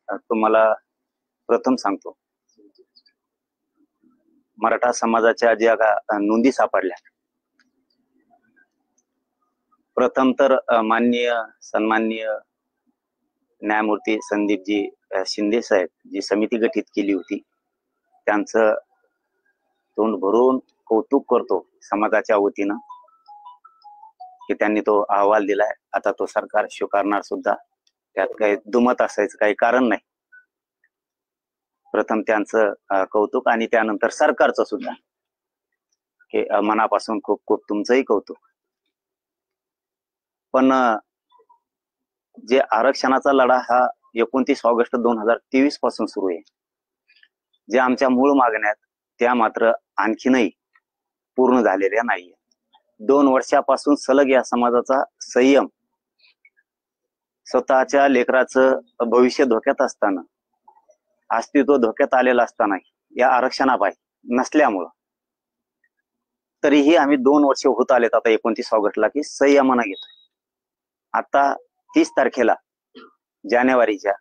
तुम्हाला प्रथम सांगतो, मराठा समाजाच्या ज्या नोंदी सापडल्या, प्रथम तर माननीय सन्माननीय न्यायमूर्ती संदीपजी शिंदे साहेब जी समिती गठीत केली होती, त्यांचं तोंड भरून कौतुक करतो समाजाच्या वतीनं की त्यांनी तो अहवाल दिलाय. आता तो सरकार स्वीकारणार सुद्धा, त्यात काही दुमत असायचं काही कारण नाही. प्रथम त्यांचं कौतुक आणि त्यानंतर सरकारचं सुद्धा, की मनापासून खूप खूप तुमचंही कौतुक. पण जे आरक्षणाचा लढा हा 29 ऑगस्ट 2023 पासून सुरू आहे. जे आमच्या मूळ मागण्या त्या मात्र आणखीनही पूर्ण झालेल्या नाहीये. 2 वर्षापासून सलग या समाजाचा संयम, स्वतःच्या लेकराचं भविष्य धोक्यात असताना, अस्तित्व धोक्यात आलेलं असताना या आरक्षणापायी नसल्यामुळं तरीही आम्ही 2 वर्ष होत आलेत आता 29 ऑगस्टला की संयमानं घेतोय. आता 30 तारखेला जानेवारीच्या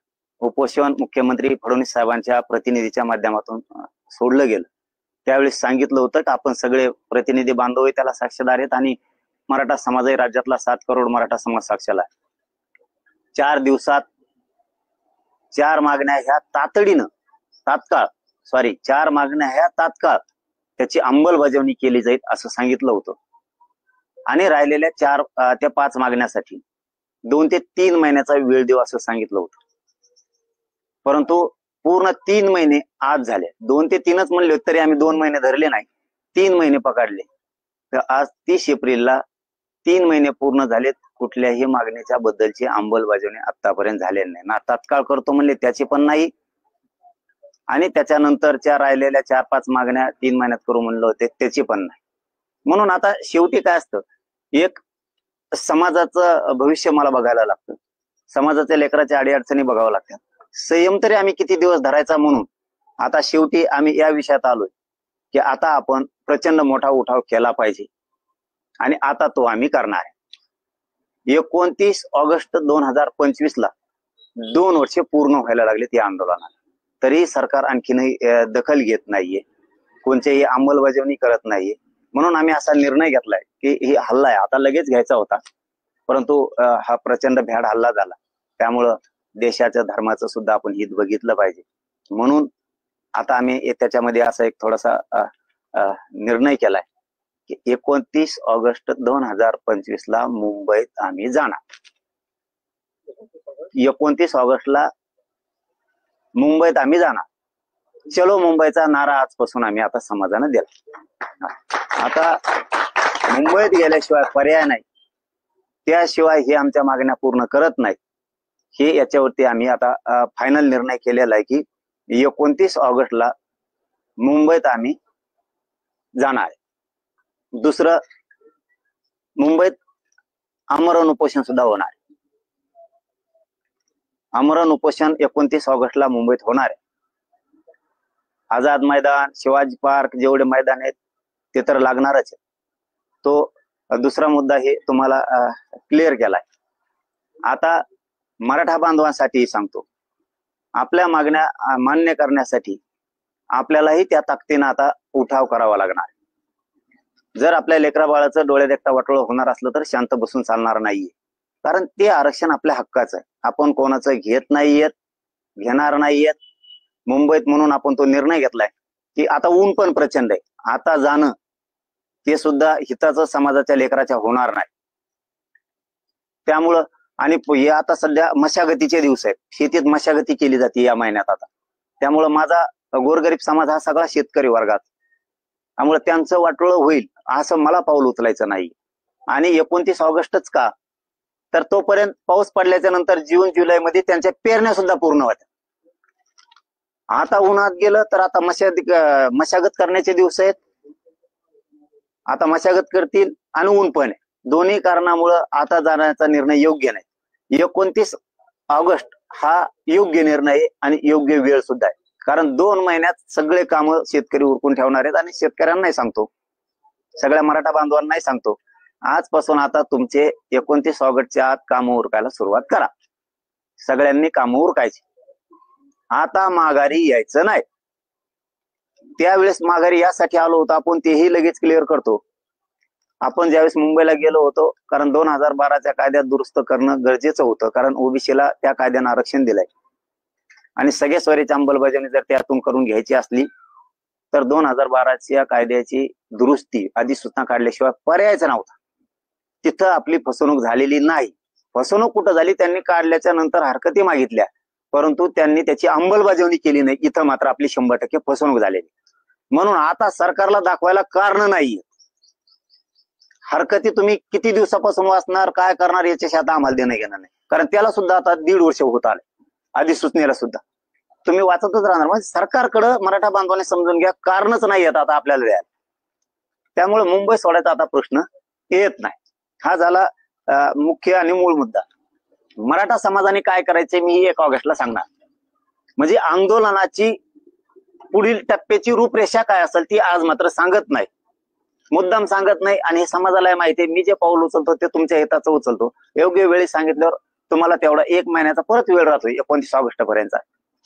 उपोषण मुख्यमंत्री फडणवीस साहेबांच्या प्रतिनिधीच्या माध्यमातून सोडलं गेलं. त्यावेळेस सांगितलं होतं की आपण सगळे प्रतिनिधी बांधव त्याला साक्षीदार आहेत आणि मराठा समाजही राज्यातला 7 करोड मराठा समाज साक्षीला आहे. 4 दिवसात 4 मागण्या ह्या तात्काळ त्याची अंमलबजावणी केली जाईल असं सांगितलं होतं. आणि राहिलेल्या 4 ते 5 मागण्यासाठी 2 ते 3 महिन्याचा वेळ देऊ असं सांगितलं होतं. परंतु पूर्ण 3 महिने आज झाले. 2 ते 3च म्हणले तरी आम्ही 2 महिने धरले नाही, 3 महिने पकडले. तर आज 30 एप्रिलला 3 महिने पूर्ण झालेत. कुठल्याही मागणीच्या बद्दलची अंमलबजावणी आतापर्यंत झालेली नाही. ना तात्काळ करतो म्हणले त्याची पण नाही, आणि त्याच्यानंतरच्या राहिलेल्या 4-5 मागण्या 3 महिन्यात करू म्हणलं होते त्याची पण नाही. म्हणून आता शेवटी काय असतं, एक समाजाचं भविष्य मला बघायला लागतं, समाजाच्या लेकराच्या अडीअडचणी बघावं लागतात. संयम तरी आम्ही किती दिवस धरायचा, म्हणून आता शेवटी आम्ही या विषयात आलोय की आता आपण प्रचंड मोठा उठाव केला पाहिजे आणि आता तो आम्ही करणार आहे. 29 ऑगस्ट 2025 ला 2 वर्षे पूर्ण व्हायला लागलेत या आंदोलनाला, तरी सरकार आणखीनही दखल घेत नाहीये, कोणत्याही अंमलबजावणी करत नाहीये. म्हणून आम्ही असा निर्णय घेतलाय की ही हल्ला आहे, आता लगेच घ्यायचा होता, परंतु हा प्रचंड भ्याड हल्ला झाला. त्यामुळं देशाच्या धर्माचं सुद्धा आपण हित बघितलं पाहिजे. म्हणून आता आम्ही त्याच्यामध्ये असा एक थोडासा निर्णय केलाय की 29 ऑगस्ट 2025 ला मुंबईत आम्ही जाणार. 29 ऑगस्टला मुंबईत आम्ही जाणार. चलो मुंबईचा नारा आजपासून आम्ही आता समाजानं दिला. आता मुंबईत गेल्याशिवाय पर्याय नाही, त्याशिवाय हे आमच्या मागण्या पूर्ण करत नाहीत. हे याच्यावरती आम्ही आता फायनल निर्णय केलेला आहे की 29 ऑगस्टला मुंबईत आम्ही जाणार आहे. दुसरं, मुंबईत आमरण उपोषण सुद्धा होणार आहे. आमरण उपोषण 29 ऑगस्टला मुंबईत होणार आहे. आझाद मैदान, शिवाजी पार्क, जेवढे मैदान आहेत ते तर लागणारच आहे. तो दुसरा मुद्दा हे तुम्हाला क्लिअर केलाय. आता मराठा बांधवांसाठी सांगतो, आपल्या मागण्या मान्य करण्यासाठी आपल्यालाही त्या ताकदीनं आता उठाव करावा लागणार. जर आपल्या लेकरा बाळाचं डोळे देखता वाटोळं होणार असलं तर शांत बसून चालणार नाहीये, कारण ते आरक्षण आपल्या हक्काचं आहे. आपण कोणाचं घेत नाहीयेत, घेणार नाहीयेत. मुंबईत म्हणून आपण तो निर्णय घेतलाय की आता ऊन पण प्रचंड आहे, आता जाणं ते सुद्धा हिताचं समाजाच्या लेकराच्या होणार नाही. त्यामुळं आणि हे आता सध्या मशागतीचे दिवस आहेत, शेतीत मशागती केली जाते या महिन्यात आता. त्यामुळं माझा गोरगरीब समाज हा सगळा शेतकरी वर्गात, त्यामुळे त्यांचं वाटोळं होईल असं मला पाऊल उचलायचं नाही. आणि 29 ऑगस्टच का, तर तोपर्यंत पाऊस पडल्याच्या नंतर जून जुलै मध्ये त्यांच्या पेरण्या सुद्धा पूर्ण होत्या. आता उन्हात गेलं तर आता मशागत करण्याचे दिवस आहेत, आता मशागत करतील आणि ऊन पण आहे. दोन्ही कारणामुळं आता जाण्याचा निर्णय योग्य नाही. 29 ऑगस्ट हा योग्य निर्णय आणि योग्य वेळ सुद्धा आहे, कारण 2 महिन्यात सगळे काम शेतकरी उरकून ठेवणार आहेत. आणि शेतकऱ्यांनाही सांगतो, सगळ्या मराठा बांधवांनाही सांगतो, आजपासून आता तुमचे 29 ऑगस्टच्या आत काम उरकायला सुरुवात करा. सगळ्यांनी काम उरकायची. आता माघारी यायचं नाही. त्यावेळेस माघारी यासाठी आलो होतो आपण, तेही लगेच क्लिअर करतो. आपण ज्यावेळेस मुंबईला गेलो होतो, कारण 2012च्या कायद्यात दुरुस्त करणं गरजेचं होतं, कारण ओबीसीला त्या कायद्यानं आरक्षण दिलंय आणि सगळे स्वरीची अंमलबजावणी जर त्यातून करून घ्यायची असली तर 2012च्या कायद्याची दुरुस्ती अधिसूचना काढल्याशिवाय पर्यायच नव्हता. तिथं आपली फसवणूक झालेली नाही. फसवणूक कुठं झाली, त्यांनी काढल्याच्या नंतर हरकती मागितल्या, परंतु त्यांनी त्याची अंमलबजावणी केली नाही. इथं मात्र आपली 100% फसवणूक झालेली. म्हणून आता सरकारला दाखवायला कारण नाही. हरकती तुम्ही किती दिवसापासून वाचणार, काय करणार याच्याशी आता आम्हाला देणं घेणार नाही, कारण त्याला सुद्धा आता 1.5 वर्ष होत आले. अधिसूचनेला सुद्धा तुम्ही वाचतच राहणार. म्हणजे सरकारकडे मराठा बांधवाने समजून घ्या, कारणच नाही येत आता आपल्याला द्यायला. त्यामुळे मुंबई सोडायचा आता प्रश्न येत नाही. हा झाला मुख्य आणि मूळ मुद्दा. मराठा समाजाने काय करायचे मी 1 ऑगस्टला सांगणार. म्हणजे आंदोलनाची पुढील टप्प्याची रूपरेषा काय असेल ती आज मात्र सांगत नाही, मुद्दाम सांगत नाही. आणि हे समाजाला माहिती आहे, मी जे पाऊल उचलतो ते तुमच्या हिताचं उचलतो. योग्य वेळी सांगितल्यावर तुम्हाला तेवढा 1 महिन्याचा परत वेळ राहतो 29 ऑगस्ट पर्यंत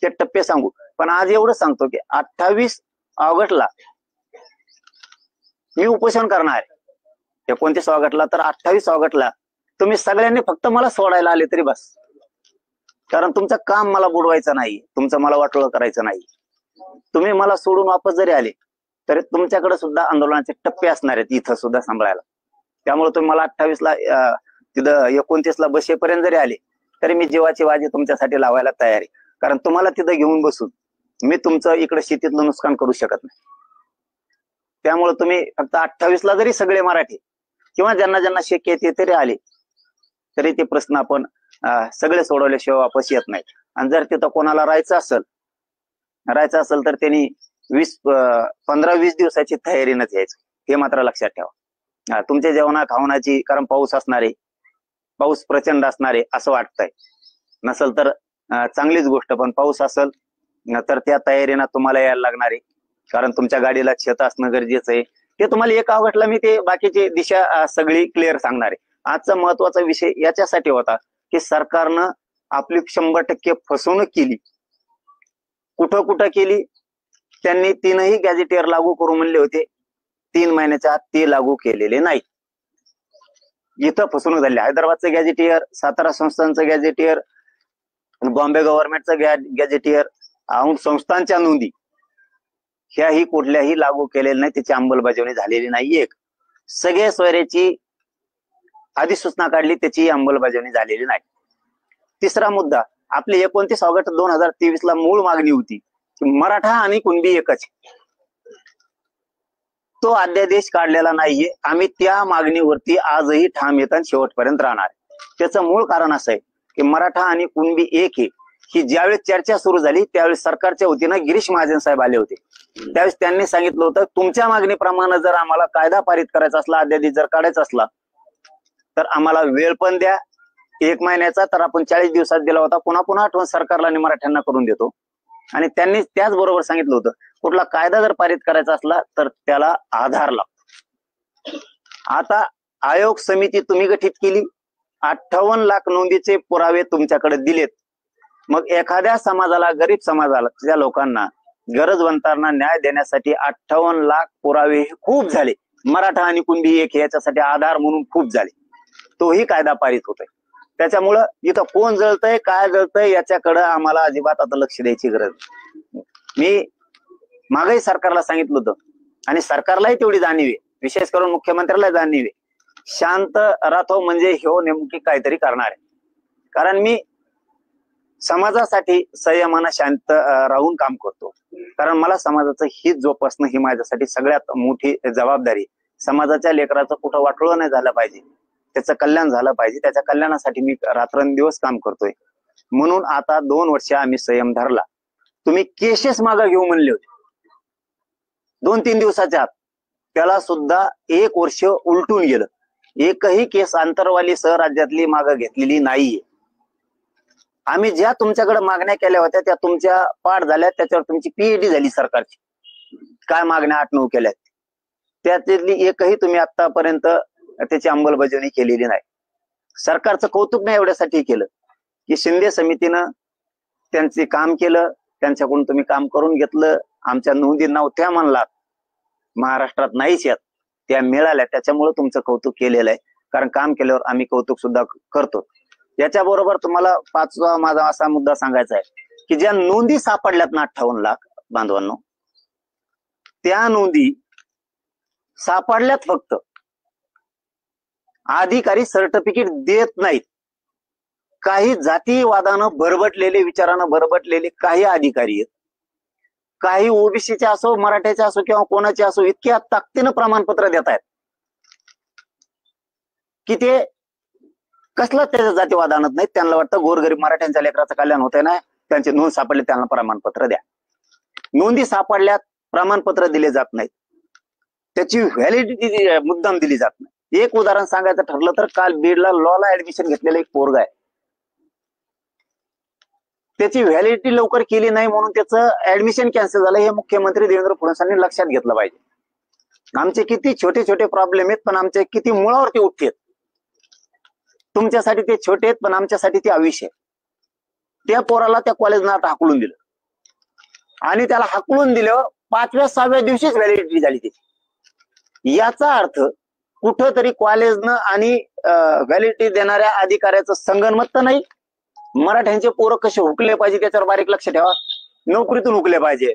ते टप्पे सांगू. पण आज एवढं सांगतो की 28 ऑगस्टला मी उपोषण करणार. 29 ऑगस्टला तर 28 ऑगस्टला तुम्ही सगळ्यांनी फक्त मला सोडायला आले तरी बस, कारण तुमचं काम मला बुडवायचं नाही, तुमचं मला वाटोळं करायचं नाही. तुम्ही मला सोडून वापस जरी आले तरी तुमच्याकडे सुद्धा आंदोलनाचे टप्पे असणार आहेत इथं सुद्धा सांभाळायला. त्यामुळे तुम्ही मला 28ला तिथं 29ला बसेपर्यंत जरी आले तरी मी जीवाची बाजी तुमच्यासाठी लावायला तयार आहे. कारण तुम्हाला तिथं घेऊन बसून मी तुमचं इकडे शेतीतलं नुकसान करू शकत नाही. त्यामुळे तुम्ही फक्त 28ला जरी सगळे मराठी किंवा ज्यांना ज्यांना शक्य येते तरी आले तरी ते प्रश्न आपण सगळे सोडवल्याशिवाय वापस येत नाही. आणि जर तिथं कोणाला राहायचं असेल तर त्यांनी 15-20 दिवसाची तयारीनंच यायचं, हे मात्र लक्षात ठेवा. तुमच्या जेवणा खावणाची, कारण पाऊस असणार आहे, पाऊस प्रचंड असणार आहे असं वाटतंय. नसेल तर चांगलीच गोष्ट, पण पाऊस असेल तर त्या तयारीनं तुम्हाला यायला लागणार आहे, कारण तुमच्या गाडीला छत असणं गरजेचं आहे. ते तुम्हाला 1 ऑगस्टला मी ते बाकीची दिशा सगळी क्लिअर सांगणार आहे. आजचा महत्वाचा विषय याच्यासाठी होता की सरकारनं आपली 100% फसवणूक केली. कुठं कुठं केली, त्यांनी 3ही गॅझेटियर लागू करू म्हणले होते, 3 महिन्याच्या आत ते लागू केलेले नाही. इथं फसवणूक झाली. हैदराबादचं गॅझेटियर, सातारा संस्थांचं गॅझेटियर, बॉम्बे गव्हर्नमेंटचं गॅझेटियर, औंध संस्थांच्या नोंदी ह्याही कुठल्याही लागू केलेल्या नाही, त्याची अंमलबजावणी झालेली नाही. सगळे सोयऱ्याची अधिसूचना काढली, त्याची अंमलबजावणी झालेली नाही. तिसरा मुद्दा, आपली 29 ऑगस्ट 2023ला मूळ मागणी होती की मराठा आणि कुणबी एकच. तो अध्यादेश काढलेला नाहीये. आम्ही त्या मागणीवरती आजही ठाम येत आणि शेवटपर्यंत राहणार. त्याचं मूळ कारण असं आहे की मराठा आणि कुणबी एक आहे. ही ज्यावेळेस चर्चा सुरू झाली त्यावेळेस सरकारच्या वतीनं गिरीश महाजन साहेब आले होते. त्यावेळेस त्यांनी सांगितलं होतं, तुमच्या मागणीप्रमाणे जर आम्हाला कायदा पारित करायचा असला, अध्यादेश जर काढायचा असला तर आम्हाला वेळ पण द्या 1 महिन्याचा. तर आपण 40 दिवसात दिला होता. पुन्हा पुन्हा आठवण सरकारला आणि मराठ्यांना करून देतो. आणि त्यांनी त्याचबरोबर सांगितलं होतं, कुठला कायदा जर पारित करायचा असला तर त्याला आधार लागतो. आता आयोग समिती तुम्ही गठीत केली, 58 लाख नोंदीचे पुरावे तुमच्याकडे दिलेत. मग एखाद्या समाजाला, गरीब समाजाला, त्या लोकांना, गरजवंतांना न्याय देण्यासाठी 58 लाख पुरावे खूप झाले. मराठा आणि कुणबी एक याच्यासाठी आधार म्हणून खूप झाले. तोही कायदा पारित होतोय. त्याच्यामुळं इथं कोण जळतंय, काय जळतंय याच्याकडे आम्हाला अजिबात आता लक्ष द्यायची गरज. मी मागही सरकारला सांगितलं होतं आणि सरकारलाही तेवढी जाणीव आहे, विशेष करून मुख्यमंत्र्याला जाणीव आहे, शांत राहतो म्हणजे ह्यो नेमकी काहीतरी करणार आहे. कारण मी समाजासाठी संयमानं शांत राहून काम करतो, कारण मला समाजाचं हित जोपासणं ही माझ्यासाठी सगळ्यात मोठी जबाबदारी. समाजाच्या लेकराचं कुठं वाटोळं नाही झालं पाहिजे, त्याचं कल्याण झालं पाहिजे, त्याच्या कल्याणासाठी मी रात्रंदिवस काम करतोय. म्हणून आता 2 वर्ष आम्ही संयम धरला. तुम्ही केसेस मागे घेऊ म्हणले होते 2-3 दिवसाच्या आत, त्याला सुद्धा 1 वर्ष उलटून गेलं. एकही केस आंतरवाली सह राज्यातली मागे घेतलेली नाहीये. आम्ही ज्या तुमच्याकडे मागण्या केल्या होत्या त्या तुमच्या पाठ झाल्या, त्याच्यावर तुमची पीएचडी झाली सरकारची. काय मागण्या 8-9 केल्यात त्यातली एकही तुम्ही आतापर्यंत त्याची अंमलबजावणी केलेली नाही. सरकारचं कौतुक नाही एवढ्यासाठी केलं की शिंदे समितीनं त्यांचे काम केलं, त्यांच्याकडून तुम्ही काम करून घेतलं, आमच्या नोंदी नव्हत्या म्हणलात, महाराष्ट्रात नाहीच आहेत, त्या मिळाल्या, त्याच्यामुळे तुमचं कौतुक केलेलं आहे. कारण काम केल्यावर आम्ही कौतुक सुद्धा करतो. याच्याबरोबर तुम्हाला पाचवा माझा असा मुद्दा सांगायचा आहे की ज्या नोंदी सापडल्यात ना 58 लाख बांधवांनो, त्या नोंदी सापडल्यात, फक्त अधिकारी सर्टिफिकेट देत नाहीत. काही जातीवादानं भरभटलेले, विचारानं भरभटलेले काही अधिकारी आहेत, काही ओबीसीचे असो, मराठ्याचे असो किंवा कोणाचे असो, इतक्या ताकदीनं प्रमाणपत्र देत आहेत की ते कसलं त्याच्या जातीवाद आणत नाहीत. त्यांना वाटतं गोरगरीब मराठ्यांच्या लेकराचं कल्याण होतंय ना, त्यांचे नोंद सापडले, त्यांना प्रमाणपत्र द्या. नोंदी सापडल्यात, प्रमाणपत्र दिले जात नाहीत, त्याची व्हॅलिडिटी मुद्दाम दिली जात नाही. एक उदाहरण सांगायचं ठरलं तर काल बीडला लॉला ऍडमिशन घेतलेलं एक पोरगा आहे, त्याची व्हॅलिडिटी लवकर केली नाही म्हणून त्याचं ऍडमिशन कॅन्सल झालं. हे मुख्यमंत्री देवेंद्र फडणवीसांनी लक्षात घेतलं पाहिजे. आमचे किती छोटे छोटे प्रॉब्लेम आहेत, पण आमचे किती मुळावरती उठतेत. तुमच्यासाठी ते छोटे आहेत, पण आमच्यासाठी ते आयुष्य आहे. त्या पोराला त्या कॉलेजनं आता हाकलून दिलं, आणि त्याला हाकलून दिल्यावर 5व्या 6व्या दिवशीच व्हॅलिडिटी झाली त्याची. याचा अर्थ कुठंतरी कॉलेजनं आणि व्हॅलिडिटी देणाऱ्या अधिकाऱ्याचं संगनमत तर नाही. मराठ्यांचे पोरं कसे हुकले पाहिजे त्याच्यावर बारीक लक्ष ठेवा. नोकरीतून हुकले पाहिजे,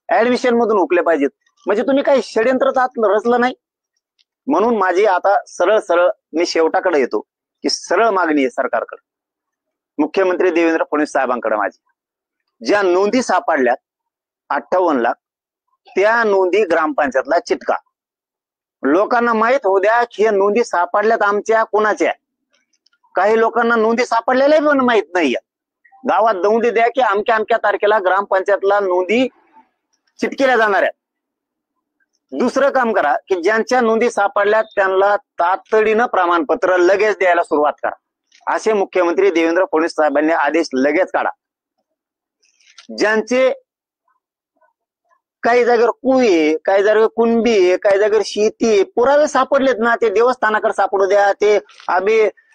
ऍडमिशन मधून हुकले पाहिजेत. म्हणजे तुम्ही काही षड्यंत्र रचलं नाही. म्हणून माझी आता सरळ सरळ मी शेवटाकडे येतो की सरळ मागणी आहे सरकारकडे, मुख्यमंत्री देवेंद्र फडणवीस साहेबांकडे माझी. ज्या नोंदी सापडल्यात 58 लाख, त्या नोंदी ग्रामपंचायतला चिटका. लोकांना माहित होऊ द्या की हे नोंदी सापडल्यात आमच्या कोणाच्या. काही लोकांना नोंदी सापडलेल्या पण माहित नाहीये. गावात नोंदी द्या की अमक्या अमक्या तारखेला ग्रामपंचायतला नोंदी चिटकेल्या जाणार आहेत. दुसरं काम करा की ज्यांच्या नोंदी सापडल्यात त्यांना तातडीनं प्रमाणपत्र लगेच द्यायला सुरुवात करा. असे मुख्यमंत्री देवेंद्र फडणवीस साहेबांनी आदेश लगेच काढा. ज्यांचे काही जागेवर कुई आहे, काही जागेवर कुणबी आहे, काही जागेवर शेती आहे, पुरावे सापडलेत ना, ते देवस्थानाकडे सापडू द्या, ते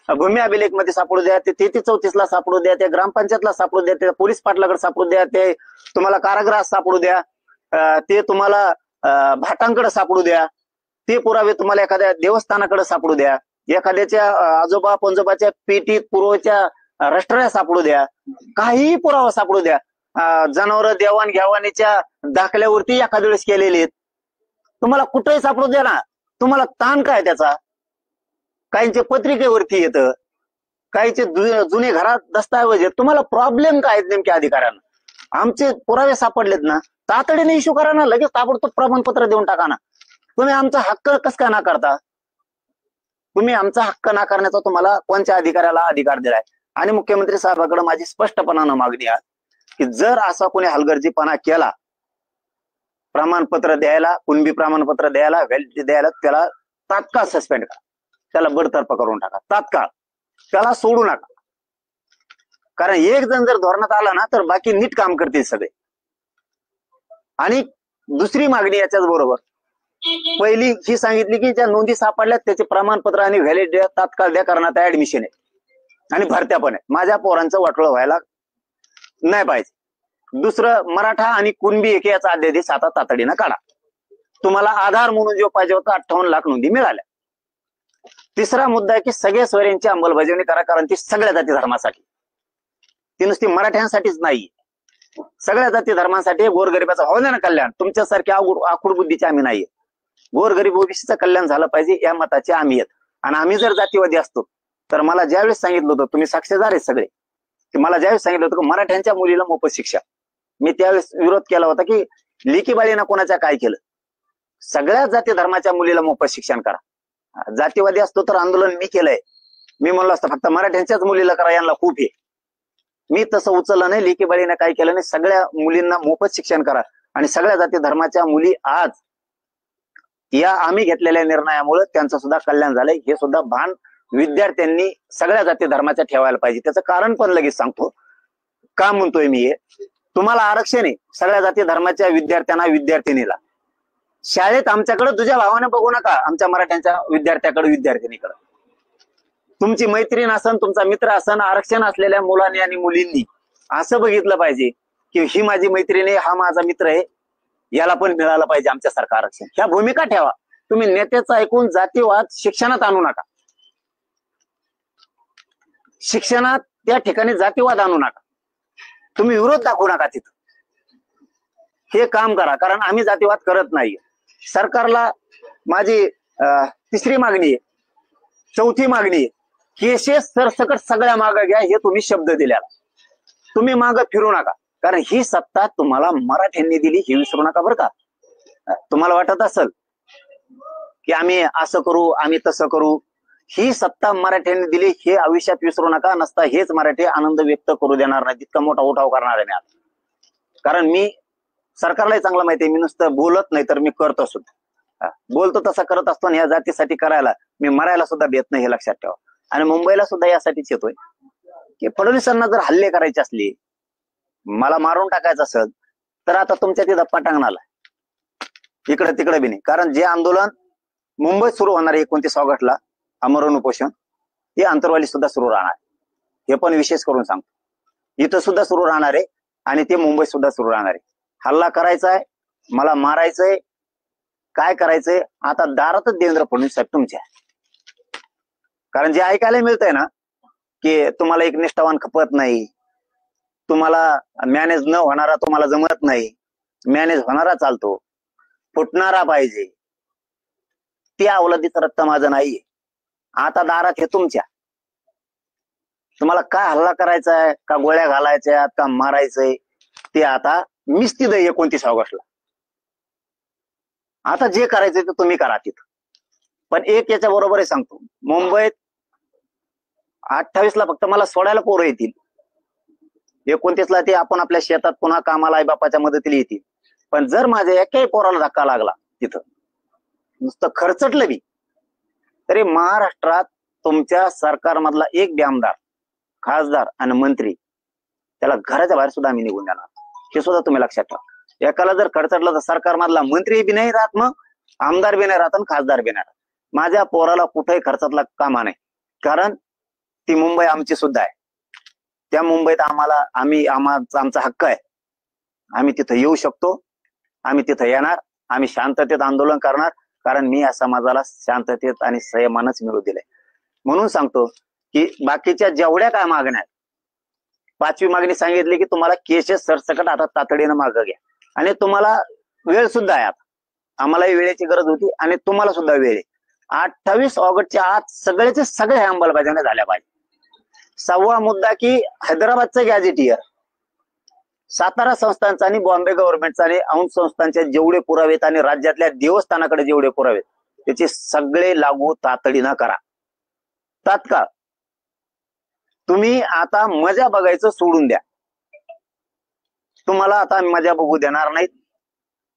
भूमी अभिलेख मध्ये सापडू द्या, ते 33-34 ला सापडू द्या, ते ग्रामपंचायतला सापडू द्या, ते पोलीस पाटलाकडे सापडू द्या, ते तुम्हाला कारागृहात सापडू द्या, ते तुम्हाला भाटांकडे सापडू द्या, ते पुरावे तुम्हाला एखाद्या देवस्थानाकडे सापडू द्या, एखाद्याच्या आजोबा पंजोबाच्या पेटीत पूर्वच्या राष्ट्राला सापडू द्या, काही पुरावा सापडू द्या. जनावर देवाण घेवाणीच्या दाखल्यावरती एखाद्या वेळेस केलेले आहेत, तुम्हाला कुठेही सापडू द्या ना. तुम्हाला ताण काय त्याचा? काहींचे पत्रिकेवरती येतं, काहींचे जुने घरात दस्तावेज आहेत. तुम्हाला प्रॉब्लेम काय आहेत नेमक्या अधिकाऱ्यांना? आमचे पुरावे सापडलेत ना, तातडीने इश्यू करा ना, लगेच ताबडतोब प्रमाणपत्र देऊन टाका ना. तुम्ही आमचा हक्क कसं काय नाकारता? तुम्ही आमचा हक्क नाकारण्याचा तुम्हाला कोणत्या अधिकाऱ्याला अधिकार दिलाय? आणि मुख्यमंत्री साहेबांकडे माझी स्पष्टपणानं मागणी आहे की जर असा कोणी हलगर्जीपणा केला, प्रमाणपत्र द्यायला, कुणबी प्रमाणपत्र द्यायला, व्हॅलिडिटी द्यायला, त्याला तात्काळ सस्पेंड करा, त्याला बडतर्फ करून टाका तात्काळ, त्याला सोडू नका. कारण एक जण जर धोरणात आला ना तर बाकी नीट काम करतील सगळे. आणि दुसरी मागणी याच्याच बरोबर, पहिली ही सांगितली की ज्या नोंदी सापडल्यात त्याचे प्रमाणपत्र आणि व्हॅलिडिटी तात्काळ द्या, कारण आता ऍडमिशन आहे आणि भरत्या पण आहे. माझ्या पोरांचं वाटोळं व्हायला नाही पाहिजे. दुसरं, मराठा आणि कुणबी एक याचा अध्यादेश आता तातडीनं काढा. तुम्हाला आधार म्हणून जो पाहिजे होता 58 लाख नोंदी मिळाल्या. तिसरा मुद्दा आहे की सगळ्या सोयऱ्यांची अंमलबजावणी करा, कारण ती सगळ्या जाती धर्मासाठी, ती नुसती मराठ्यांसाठीच नाही, सगळ्या जाती धर्मांसाठी. गोरगरिबाचं हो ना कल्याण, तुमच्यासारखे आखूड बुद्धीचे आम्ही नाहीये. गोरगरीब ओबीसीचं कल्याण झालं पाहिजे या मताचे आम्ही आहेत. आणि आम्ही जर जातीवादी असतो तर मला ज्यावेळेस सांगितलं होतं, तुम्ही साक्षीदार आहे सगळे, की मला ज्यावेळेस सांगितलं होतं की मराठ्यांच्या मुलीला मोफत शिक्षा, मी त्यावेळेस विरोध केला होता की लेकी बाळीनं कोणाच्या काय केलं, सगळ्या जाती धर्माच्या मुलीला मोफत शिक्षण करा. जातीवादी असतो तर आंदोलन मी केलंय, मी म्हणलो असतं फक्त मराठ्यांच्याच मुलीला करा, यांना खूप आहे. मी तसं उचललं नाही, लेकी बाळीनं काय केलं नाही, सगळ्या मुलींना मोफत शिक्षण करा. आणि सगळ्या जाती धर्माच्या मुली आज या आम्ही घेतलेल्या निर्णयामुळे त्यांचं सुद्धा कल्याण झालंय. हे सुद्धा भान विद्यार्थ्यांनी सगळ्या जाती धर्माच्या ठेवायला पाहिजे. त्याचं कारण पण लगेच सांगतो का म्हणतोय मी. हे तुम्हाला आरक्षण आहे सगळ्या जाती धर्माच्या विद्यार्थ्यांना, विद्यार्थिनीला. शाळेत आमच्याकडे तुझ्या भावाने बघू नका, आमच्या मराठ्यांच्या विद्यार्थ्याकडे, विद्यार्थिनीकडे. तुमची मैत्रीण असन, तुमचा मित्र असन, आरक्षण असलेल्या मुलांनी आणि मुलींनी असं बघितलं पाहिजे की ही माझी मैत्रीण आहे, हा माझा मित्र आहे, याला पण मिळालं पाहिजे आमच्यासारखं आरक्षण, ह्या भूमिका ठेवा. तुम्ही नेत्याचं ऐकून जातीवाद शिक्षणात आणू नका. शिक्षणात त्या ठिकाणी जातीवाद आणू नका. तुम्ही विरोध दाखवू नका तिथं. हे काम करा, कारण आम्ही जातीवाद करत नाही. सरकारला माझी तिसरी मागणी आहे, चौथी मागणी आहे, केसेस सरसकट सगळ्या मागे घ्या. हे तुम्ही शब्द दिल्याला तुम्ही मागं फिरू नका, कारण ही सत्ता तुम्हाला मराठ्यांनी दिली हे विसरू नका बरं का. तुम्हाला वाटत असेल की आम्ही असं करू, आम्ही तसं करू, ही सत्ता मराठ्यांनी दिली हे आयुष्यात विसरू नका. नसता हेच मराठी आनंद व्यक्त करू देणार नाही, तितका मोठा उठाव करणार आहे मी आता. कारण मी सरकारलाही चांगलं माहिती आहे, मी नुसतं बोलत नाही तर मी करतो सुद्धा. बोलतो तसा करत असतो आणि या जातीसाठी करायला मी मरायला सुद्धा देत नाही, हे लक्षात ठेवा. आणि मुंबईला सुद्धा यासाठीच येतोय की फडणवीसांना जर हल्ले करायचे असले, मला मारून टाकायचं असेल, तर आता तुमच्या तिथं पटांगणाला इकडे तिकडे बी नाही. कारण जे आंदोलन मुंबईत सुरू होणार आहे 29 ऑगस्टला आमरण उपोषण, हे आंतरवाली सुद्धा सुरू राहणार, हे पण विशेष करून सांगतो. इथं सुद्धा सुरू राहणार आहे आणि ते मुंबईत सुद्धा सुरू राहणार आहे. हल्ला करायचा आहे, मला मारायचंय, काय करायचंय, आता दारातच देवेंद्र फडणवीस साहेब तुमच्या. कारण जे ऐकायला मिळतंय ना की तुम्हाला एक निष्ठावान खपत नाही, तुम्हाला मॅनेज न होणारा तुम्हाला जमत नाही, मॅनेज होणारा चालतो, फुटणारा पाहिजे, त्या अवलादीचं रक्त माझं नाहीये. आता दारात हे तुमच्या. तुम्हाला काय हल्ला करायचा आहे, का गोळ्या घालायच्या, का मारायचंय, ते आता मीच तिथं 29 ऑगस्टला. आता जे करायचंय ते तुम्ही करा तिथं. पण एक याच्या बरोबर सांगतो, मुंबईत 28ला फक्त मला सोडायला पोरं येतील, 29ला ते आपण आपल्या शेतात पुन्हा कामाला आई बापाच्या मदतीला येतील. पण जर माझ्या एकाही पोराला धक्का लागला तिथं, नुसतं खर्चटलं बी, तरी महाराष्ट्रात तुमच्या सरकारमधला एक बी आमदार, खासदार आणि मंत्री, त्याला घराच्या बाहेर सुद्धा आम्ही निघून देणार, हे सुद्धा तुम्ही लक्षात ठेवा. एकाला जर खर्चटलं तर सरकारमधला मंत्री बी नाही राहत, मग आमदार बी नाही राहत आणि खासदार बी नाही राहत. माझ्या पोराला कुठेही खर्चातला कामा नाही, कारण ती मुंबई आमची सुद्धा आहे. त्या मुंबईत आमचा हक्क आहे, आम्ही तिथं येऊ शकतो, आम्ही तिथं येणार, आम्ही शांततेत आंदोलन करणार, कारण मी या समाजाला शांततेत आणि संयमानच मिळू दिलंय. म्हणून सांगतो की बाकीच्या जेवढ्या काय मागण्या आहेत, 5वी मागणी सांगितली की तुम्हाला केसेस सरसकट आता तातडीनं मागं घ्या. आणि तुम्हाला वेळ सुद्धा आहे, आता आम्हालाही वेळेची गरज होती आणि तुम्हाला सुद्धा वेळ आहे. 28 ऑगस्टच्या आत सगळ्याचे सगळे अंमलबजावण्या झाल्या पाहिजे. 6वा मुद्दा की हैदराबादचं गॅझेटियर, सातारा संस्थांचा आणि बॉम्बे गव्हर्नमेंटचा आणि औंध संस्थांचे जेवढे पुरावे आहेत आणि राज्यातल्या देवस्थानाकडे जेवढे पुरावे आहेत, त्याचे सगळे लागू तातडीनं करा, तात्काळ. तुम्ही आता मजा बघायचं सोडून द्या, तुम्हाला आता मजा बघू देणार नाहीत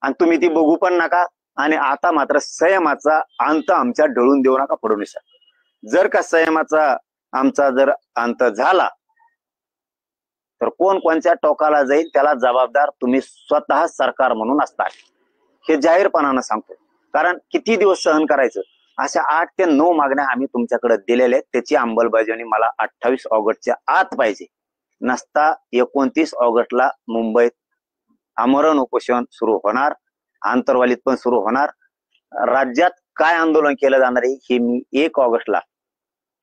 आणि तुम्ही ती बघू पण नका. आणि आता मात्र संयमाचा अंत आमच्या ढळून देऊ नका फडणवीस. जर का संयमाचा आमचा जर अंत झाला तर कोण कोणत्या टोकाला जाईल त्याला जबाबदार तुम्ही स्वतः सरकार म्हणून असतात, हे जाहीरपणानं सांगतो. कारण किती दिवस सहन करायचं, अशा 8 ते 9 मागण्या आम्ही तुमच्याकडे दिलेल्या आहेत, त्याची अंमलबजावणी मला 28 ऑगस्टच्या आत पाहिजे. नसता 29 ऑगस्टला मुंबईत आमरण उपोषण सुरू होणार, आंतरवालीत पण सुरू होणार. राज्यात काय आंदोलन केलं जाणार आहे हे मी 1 ऑगस्टला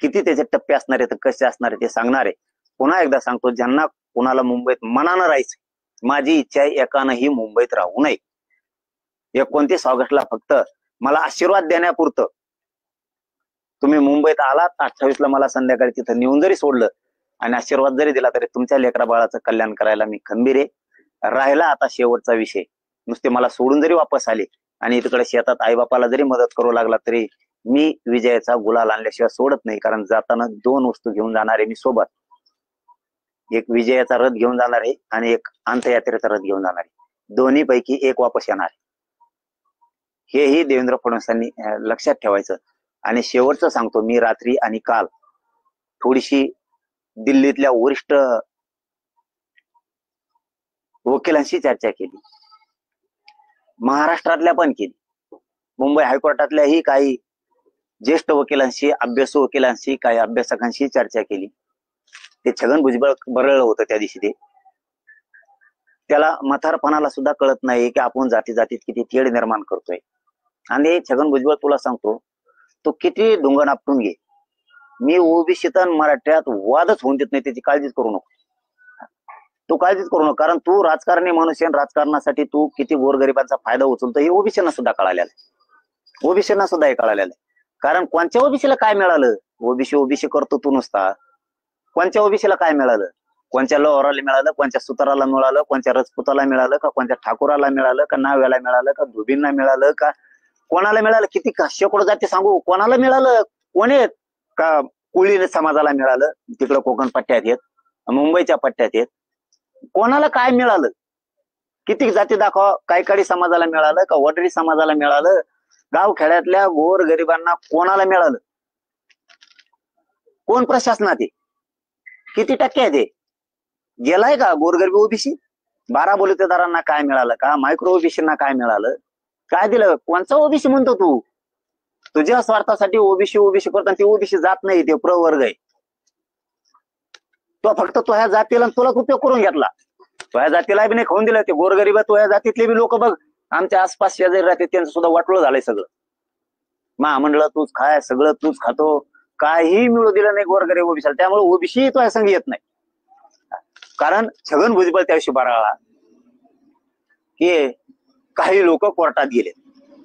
किती त्याचे टप्पे असणार आहेत, कसे असणार आहे ते सांगणार आहे. पुन्हा एकदा सांगतो, ज्यांना कुणाला मुंबईत मनानं राहायचं, माझी इच्छा आहे एकानंही मुंबईत राहू नये. 29 ऑगस्टला फक्त मला आशीर्वाद देण्यापुरतं तुम्ही मुंबईत आलात, 28ला मला संध्याकाळी तिथं नेऊन जरी सोडलं आणि आशीर्वाद जरी दिला तरी तुमच्या लेकरा बाळाचं कल्याण करायला मी खंबीर आहे. राहिला आता शेवटचा विषय, नुसते मला सोडून जरी वापस आले आणि तिकडे शेतात आईबापाला जरी मदत करू लागला तरी मी विजयाचा गुलाल आणल्याशिवाय सोडत नाही. कारण जाताना 2 वस्तू घेऊन जाणार आहे मी सोबत, एक विजयाचा रथ घेऊन जाणार आहे आणि एक अंत्ययात्रेचा रथ घेऊन जाणार आहे. दोन्ही पैकी एक वापस येणार आहे, हेही देवेंद्र फडणवीसांनी लक्षात ठेवायचं. आणि शेवटचं सांगतो, मी रात्री आणि काल थोडीशी दिल्लीतल्या वरिष्ठ वकिलांशी चर्चा केली, महाराष्ट्रातल्या पण केली, मुंबई हायकोर्टातल्याही काही ज्येष्ठ वकिलांशी, अभ्यासू वकिलांशी, काही अभ्यासकांशी चर्चा केली. ते छगन भुजबळ बरळलं होतं त्या दिवशी. ते त्याला म्हातारपणाला सुद्धा कळत नाही की आपण जाती जातीत किती तेढ निर्माण करतोय. आणि छगन भुजबळ तुला सांगतो, तो किती डोंगर आपटून घे, मी ओबीसीत आणि मराठ्यात वादच होऊन देत नाही, त्याची काळजीच करू नको. तू काळजीच करू नको, कारण तू राजकारणी मनुष्य, राजकारणासाठी तू किती गोरगरिबांचा फायदा उचलतो हे ओबीसीना सुद्धा कळालेलं आहे. ओबीसीना सुद्धा हे कळालेलं आहे. कारण कोणत्या ओबीसीला काय मिळालं? ओबीसी ओबीसी करतो तू नुसता. कोणत्या ओबीसीला काय मिळालं? कोणत्या लोहाराला मिळालं, कोणत्या सुताराला मिळालं, कोणत्या रजपुताला मिळालं, का कोणत्या ठाकुराला मिळालं, का नाव्याला मिळालं, का धोबींना मिळालं, का कोणाला मिळालं? किती शेकडो जाती सांगू, कोणाला मिळालं? कोणी का कोळी समाजाला मिळालं, तिकडं कोकण पट्ट्यात येत, मुंबईच्या पट्ट्यात येत, कोणाला काय मिळालं? किती जाती दाखवा. कायकाडी समाजाला मिळालं, का वडरी समाजाला मिळालं, गाव खेड्यातल्या गोर गरिबांना कोणाला मिळालं? कोण प्रशासनात आहे? किती टक्के आहे ते? गेलाय का गोरगरिबी ओबीसी? 12 बलुतेदारांना काय मिळालं? का मायक्रो ओबीसींना काय मिळालं? काय दिलं? कोणचा ओबीसी म्हणतो तू? तुझ्या स्वार्थासाठी ओबीसी ओबीसी करतो, ती ओबीसी जात नाही, ते प्रवर्ग आहे. तो फक्त तो ह्या जातीला तुलाच उपयोग करून घेतला. तो ह्या जातीला बी नाही खाऊन दिलं. ते गोरगरीब तो ह्या जातीतले बी लोक बघ, आमच्या आसपास शेजारी राहते, त्यांचं सुद्धा वाटलं झालंय सगळं. महामंडळ तूच खाय, सगळं तूच खातो, काही मिळू दिलं नाही गोरगरीब ओबीसीला. त्यामुळे ओबीसी तो संघ येत नाही. कारण छगन भुजबळ त्याविषयी बराळा की काही लोक कोर्टात गेले,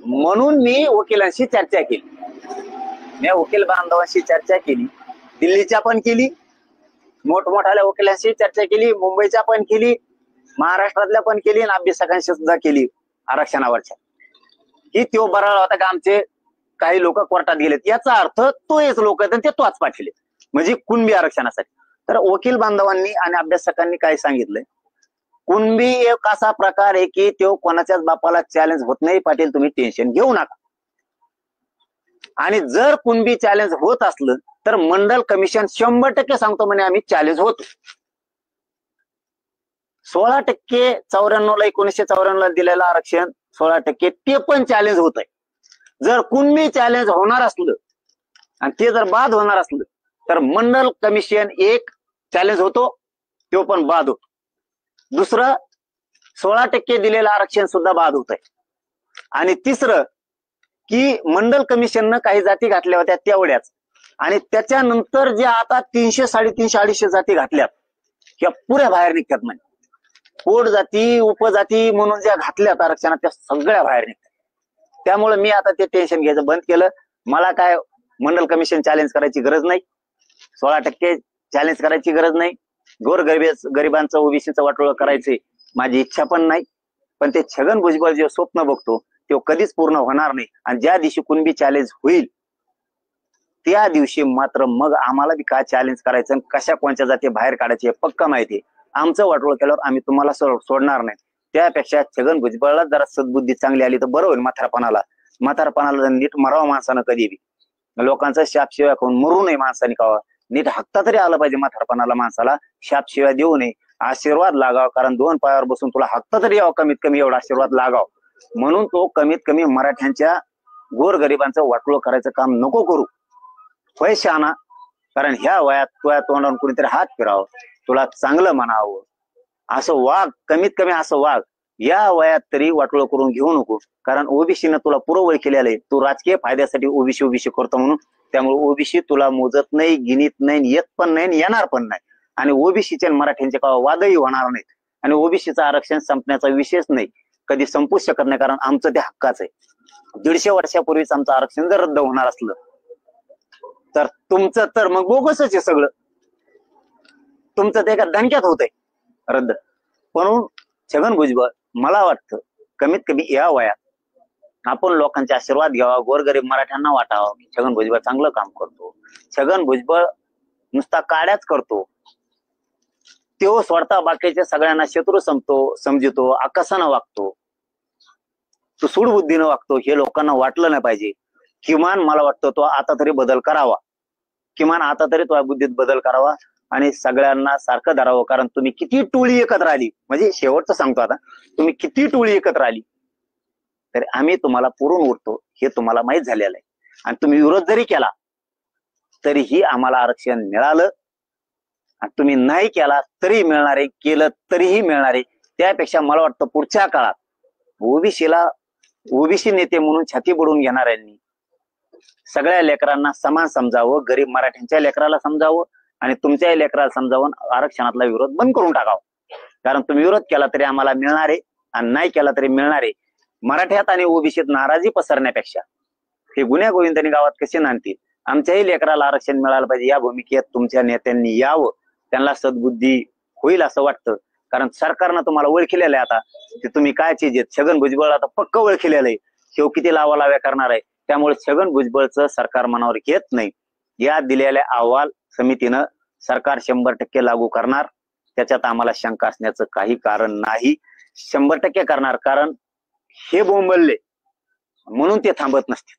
म्हणून मी वकिलांशी चर्चा केली. मी वकील बांधवांशी चर्चा केली, दिल्लीच्या पण केली, मोठमोठ्या वकिलांशी चर्चा केली, मुंबईच्या पण केली, महाराष्ट्रातल्या पण केली, आणि अभ्यासकांशी सुद्धा केली आरक्षणावरच्या. की तो बराळा होता का आमचे काही लोक कोर्टात गेलेत, याचा अर्थ तोच लोक आहेत ते तोच पाठवले, म्हणजे कुणबी आरक्षणासाठी. तर वकील बांधवांनी आणि अभ्यासकांनी काय सांगितलंय, कुणबी एक असा प्रकार आहे की तो कोणाच्याच बापाला चॅलेंज होत नाही, पाटील तुम्ही टेन्शन घेऊ नका. आणि जर कुणबी चॅलेंज होत असलं तर मंडल कमिशन 100% सांगतो म्हणे आम्ही चॅलेंज होतो. 16% 94ला 1994ला दिलेलं आरक्षण 16% ते पण चॅलेंज होत आहे. जर कुणबी चॅलेंज होणार असलं आणि ते जर बाद होणार असलं तर मंडल कमिशन एक चॅलेंज होतो, तो पण बाद होतो. दुसरं 16% दिलेलं आरक्षण सुद्धा बाद होत आहे. आणि तिसरं की मंडल कमिशननं काही जाती घातल्या होत्या तेवढ्याच, आणि त्याच्यानंतर जे आता 300, 350, 250 जाती घातल्यात किंवा पुऱ्या बाहेर निघतात. म्हणजे पोट जाती उपजाती म्हणून ज्या घातल्यात आरक्षणात त्या सगळ्या बाहेर निघतात. त्यामुळे मी आता ते टेन्शन घ्यायचं बंद केलं. मला काय मंडल कमिशन चॅलेंज करायची गरज नाही, 16% चॅलेंज करायची गरज नाही, गरिबांचं ओबीसीचं वाटोळं करायचे माझी इच्छा पण नाही. पण ते छगन भुजबळ जे स्वप्न बघतो ते कधीच पूर्ण होणार नाही. आणि ज्या दिवशी कुणबी चॅलेंज होईल त्या दिवशी मात्र मग आम्हाला बी काय चॅलेंज करायचं, कशा कोणत्या जाती बाहेर काढायचे पक्का माहिती. आमचं वाटोळ केल्यावर आम्ही तुम्हाला सोडणार नाही. त्यापेक्षा छगन भुजबळला जरा सद्बुद्धी चांगली आली तर बरं होईल. म्हातारपणाला नीट मरावं माणसानं कधी बी. लोकांचा शापशिवाय खाऊन मरू नये माणसाने. कावा नीट हक्ता तरी आलं पाहिजे म्हातारपणाला माणसाला. शापशिवाय देऊ नये, आशीर्वाद लागाव. कारण 2 पायावर बसून तुला हक्ता तरी यावं, कमीत कमी एवढा आशीर्वाद लागाव. म्हणून तो कमीत कमी मराठ्यांच्या गोरगरिबांचं वाटोळं करायचं काम नको करू. होय शहाणा, कारण ह्या वयात तुझ्या तोंडावरून कुणीतरी हात फिरावं, तुला चांगलं म्हणावं, असं वाग, कमीत कमी असं वाग. या वयात तरी वाटोळं करून घेऊ नको. कारण ओबीसीनं तुला पुरवळ केलेलं आहे, तू राजकीय फायद्यासाठी ओबीसी करतो म्हणून. त्यामुळे ओबीसी तुला मोजत नाही, गिनीत नाही, येत पण नाही, येणार पण नाही. आणि ओबीसीचे मराठ्यांचे का वादही होणार नाहीत. आणि ओबीसीचं आरक्षण संपण्याचा विषयच नाही, कधी संपूच शकत नाही. कारण आमचं ते हक्काचं आहे. 150 वर्षापूर्वीच आमचं आरक्षण जर रद्द होणार असलं तर तुमचं तर मग बोगसच आहे सगळं. तुमचं ते एका दणक्यात होतंय रद्द. म्हणून छगन भुजबळ मला वाटतं कमीत कमी या वयात आपण लोकांचे आशीर्वाद घ्यावा, गोरगरीब मराठ्यांना वाटावं की छगन भुजबळ चांगलं काम करतो. छगन भुजबळ नुसता काड्याच करतो, तो स्वतः बाकीच्या सगळ्यांना शत्रू समजतो, आकाशानं वागतो, तो सूडबुद्धीनं वागतो. हे लोकांना वाटलं नाही पाहिजे. किमान मला वाटतं तो आता तरी बदल करावा, किमान आता तरी तो बुद्धीत बदल करावा आणि सगळ्यांना सारखं धरावं. कारण तुम्ही किती टोळी एकत्र आली, म्हणजे शेवटचं सांगतो आता, तुम्ही किती टोळी एकत्र आली तरी आम्ही तुम्हाला पुरून उरतो हे तुम्हाला माहित झालेलं आहे. आणि तुम्ही विरोध जरी केला तरीही आम्हाला आरक्षण मिळालं, आणि तुम्ही नाही केला तरी मिळणार आहे, केलं तरीही मिळणार आहे. त्यापेक्षा मला वाटतं पुढच्या काळात ओबीसी नेते म्हणून छाती बुडवून घेणाऱ्यांनी सगळ्या लेकरांना समान समजावं, गरीब मराठ्यांच्या लेकराला समजावं आणि तुमच्याही लेकराला समजावून आरक्षणातला विरोध बंद करून टाकावा. कारण तुम्ही विरोध केला तरी आम्हाला मिळणार आहे आणि नाही केला तरी मिळणार आहे. मराठ्यात आणि ओबीसीत नाराजी पसरण्यापेक्षा हे गुन्ह्या गोविंदांनी गावात कसे नांदतील. आमच्याही लेकराला आरक्षण मिळालं पाहिजे या भूमिकेत तुमच्या नेत्यांनी यावं. त्यांना सद्बुद्धी होईल असं वाटतं. कारण सरकारनं तुम्हाला ओळखलेलं आहे आता ते तुम्ही काय चीज आहेत. छगन भुजबळ आता पक्क ओळखलेलं आहे. शेव किती लावालाव्या करणार आहे. त्यामुळे छगन भुजबळचं सरकार मनावर घेत नाही. या दिलेल्या अहवाल समितीनं सरकार 100% लागू करणार. त्याच्यात आम्हाला शंका असण्याचं काही कारण नाही. 100% करणार. कारण हे बोंबलले म्हणून ते थांबत नसतील.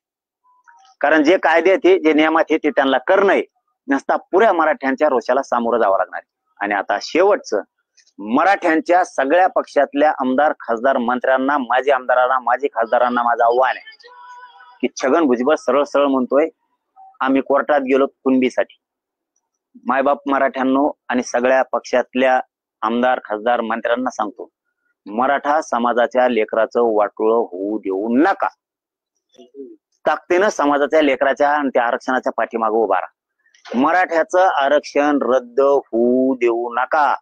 कारण जे कायदे आहेत जे नियमात आहे ते त्यांना करणं नसता पुऱ्या मराठ्यांच्या रोषाला सामोरं जावं लागणार. आणि आता शेवटचं मराठ्यांच्या सगळ्या पक्षातल्या आमदार खासदार मंत्र्यांना, माजी आमदारांना, माजी खासदारांना माझं आव्हान आहे की छगन भुजबळ सरळ सरळ म्हणतोय आम्ही कोर्टात गेलो कुणबीसाठी. मायबाप मराठ्यांनो आणि सगळ्या पक्षातल्या आमदार खासदार मंत्र्यांना सांगतो मराठा समाजाच्या लेकराचं वाटोळं होऊ देऊ नका. ताकदीनं समाजाच्या लेकराच्या आणि त्या आरक्षणाच्या पाठीमागे उभा राहा. मराठ्याचं आरक्षण रद्द होऊ देऊ नका.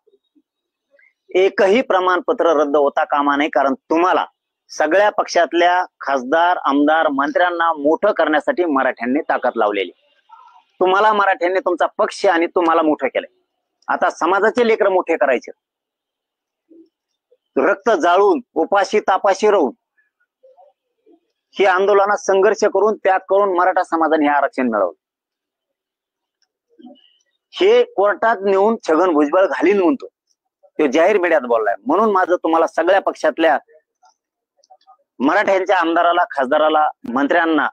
एकही प्रमाणपत्र रद्द होता कामा नये. कारण तुम्हाला सगळ्या पक्षातल्या खासदार आमदार मंत्र्यांना मोठं करण्यासाठी मराठ्यांनी ताकद लावलेली. तुम्हाला मराठ्यांनी तुमचा पक्ष आणि तुम्हाला मोठं केलंय. आता समाजाचे लेकर मोठे करायचे. रक्त जाळून उपाशी तापाशी राहून ही आंदोलनात संघर्ष करून त्याग करून मराठा समाजाने हे आरक्षण मिळवलं. हे कोर्टात नेऊन छगन भुजबळ घालीन म्हणतो. तो जाहीर मीडियात बोललाय. म्हणून माझं तुम्हाला सगळ्या पक्षातल्या मराठ्यांच्या आमदाराला खासदाराला मंत्र्यांना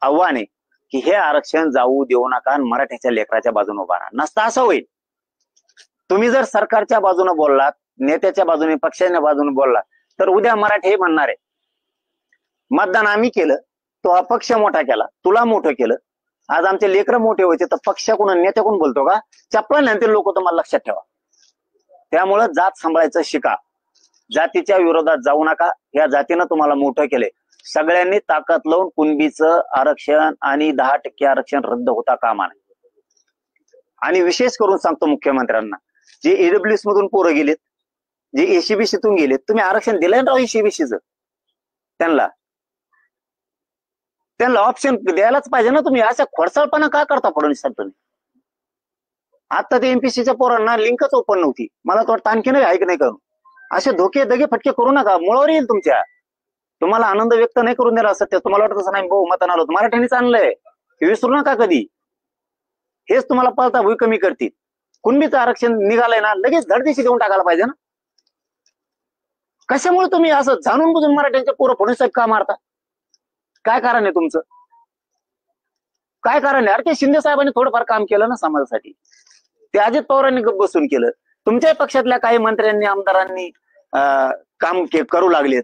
आव्हान आहे की हे आरक्षण जाऊ देऊ नका आणि मराठ्याच्या लेकराच्या बाजूने उभा राहा. नसता असं होईल तुम्ही जर सरकारच्या बाजूने बोललात, नेत्याच्या बाजूने, पक्षाच्या बाजूने बोललात तर उद्या मराठी हे म्हणणार आहे मतदान आम्ही केलं, तो हा पक्ष मोठा केला, तुला मोठं केलं. आज आमचे लेकर मोठे व्हायचे तर पक्षाकडून नेत्याकडून बोलतो का? चपला नाही लोक तुम्हाला लक्षात ठेवा. त्यामुळं जात सांभाळायचं शिका. जातीच्या विरोधात जाऊ नका. या जातीनं तुम्हाला मोठं केलंय. सगळ्यांनी ताकद लावून कुणबीचं आरक्षण आणि 10% आरक्षण रद्द होता कामा नये. आणि विशेष करून सांगतो मुख्यमंत्र्यांना, जे ईडब्ल्यूएस मधून पोरं गेलेत, जे एसीबीसीतून गेलेत, तुम्ही आरक्षण दिलंय ना राव एसीबीसीचं. त्यांना ऑप्शन द्यायलाच पाहिजे ना. तुम्ही असा खोडसाळपणा का करता फडणवीस साहेब तुम्ही? आता ते एमपीसीच्या पोरांना लिंकच ओपन नव्हती. मला तर वाटतं आणखी ऐक नाही करू. असे धोके दगे फटके करू नका. मुळावर येईल तुमच्या. तुम्हाला आनंद व्यक्त नाही करून दिला सत्य. तुम्हाला वाटत असं नाही भाऊ मताना आलो मराठ्यांनीच आणलंय हे विसरू नका कधी. हेच तुम्हाला पळता भुई कमी करतील. कुणबीचं आरक्षण निघालंय ना लगेच धडदिशी देऊन टाकायला पाहिजे ना. कशामुळे तुम्ही असं जाणून बुजून मराठ्यांच्या पोरं फडणवीस साहेब का मारता? काय कारण आहे तुमचं? काय कारण आहे? अरे ते शिंदे साहेबांनी थोडंफार काम केलं ना समाजासाठी. ते अजित पवारांनी गप्प बसून केलं. तुमच्या पक्षातल्या काही मंत्र्यांनी आमदारांनी काम करू लागलेत.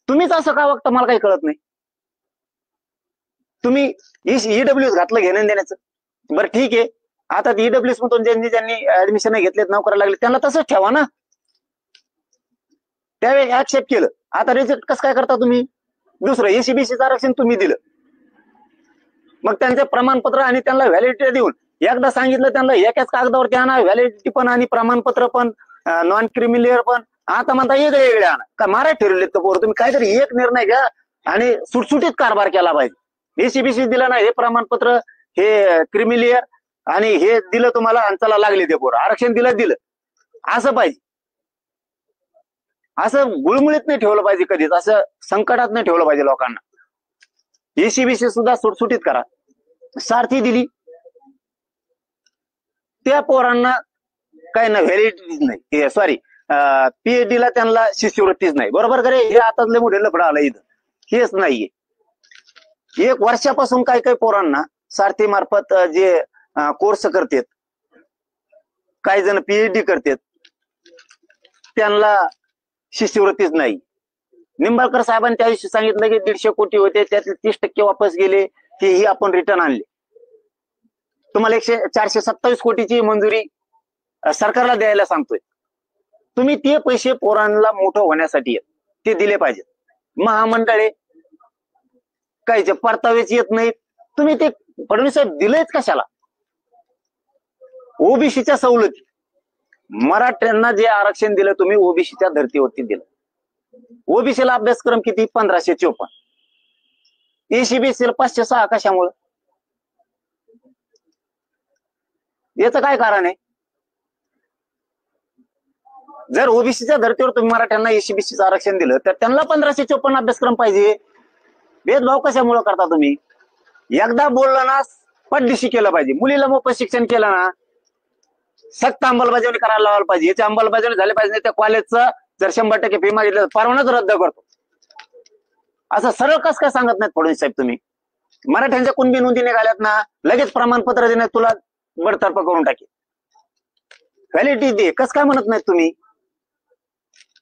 तुम्हीच असं का वागता मला काही कळत नाही. तुम्ही ईडब्ल्यूएस घातलं घेणं देण्याचं. बरं ठीक आहे. आता ईडब्ल्यूएस मधून ज्यांनी ऍडमिशन घेतलेत नोकऱ्या लागले त्यांना तसंच ठेवा ना. त्यावेळी ऍक्सेप्ट केलं. आता रिजेक्ट कसं काय करता तुम्ही? दुसरं एसीबीसीचं आरक्षण तुम्ही दिलं. मग त्यांचे प्रमाणपत्र आणि त्यांना व्हॅलिडिटी देऊन एकदा सांगितलं त्यांना एकाच कागदावरती आणा, व्हॅलिडिटी पण आणि प्रमाणपत्र पण, नॉन क्रिमिलियर पण. आता म्हणता वेगळे आणा. का मारा ठरवलेत का पोरं? तुम्ही काहीतरी एक निर्णय घ्या आणि सुटसुटीत कारभार केला पाहिजे. एसीबीसी दिलं ना हे प्रमाणपत्र, हे क्रिमिलियर आणि हे दिलं तुम्हाला आणि चला लागले ते पोरं. आरक्षण दिलं असं पाहिजे. असं गुळमुळीत नाही ठेवलं पाहिजे कधीच. असं संकटात नाही ठेवलं पाहिजे लोकांना. एसीबीसी सुद्धा सुटसुटीत करा. सारथी दिली त्या पोरांना काय ना व्हॅलिडिटीच नाही. सॉरी पीएचडी ला त्यांना शिष्यवृत्तीच नाही. बरोबर करे? हे आताच लय मोठे लफडं आलं इथं. हेच नाहीये. 1 वर्षापासून काही पोरांना सारथी मार्फत जे कोर्स करतात, काही जण पीएचडी करतात, त्यांना शिष्यवृत्तीच नाही. निंबाळकर साहेबांनी त्या दिवशी सांगितलं की 150 कोटी होते त्यातले 30% वापस गेले. तेही आपण रिटर्न आणले. तुम्हाला 427 कोटीची मंजुरी सरकारला द्यायला सांगतोय. तुम्ही ते पैसे पोरांना मोठं होण्यासाठी ते दिले पाहिजेत. महामंडळे काहीचे परतावेच येत नाहीत. तुम्ही ते फडणवीस साहेब दिलेच कशाला? ओबीसीच्या सवलती, मराठ्यांना जे आरक्षण दिलं तुम्ही ओबीसीच्या धर्तीवरती दिलं. ओबीसीला अभ्यासक्रम किती? 1554. एसीबीसीला 506. कशामुळे? याचं काय कारण आहे? जर ओबीसीच्या धर्तीवर तुम्ही मराठ्यांना एसीबीसीचं आरक्षण दिलं तर त्यांना 1554 अभ्यासक्रम पाहिजे. भेदभाव कशामुळे करता तुम्ही? एकदा बोललं ना पटदिशी केलं पाहिजे. मुलीला मोफत शिक्षण केलं ना सक्त अंमलबजावणी करायला लावायला पाहिजे. याची अंमलबजावणी झाली पाहिजे. त्या कॉलेजचं जर 100% फी मागितलं परवानाच रद्द करतो. असं सरळ कस काय सांगत नाहीत फडणवीस साहेब तुम्ही? मराठ्यांच्या कुणबी नोंदी निघाल्यात ना लगेच प्रमाणपत्र देण्यात तुला बडतर्फ करून टाकेल. व्हॅलिडिटी दे, कस काय म्हणत नाहीत तुम्ही?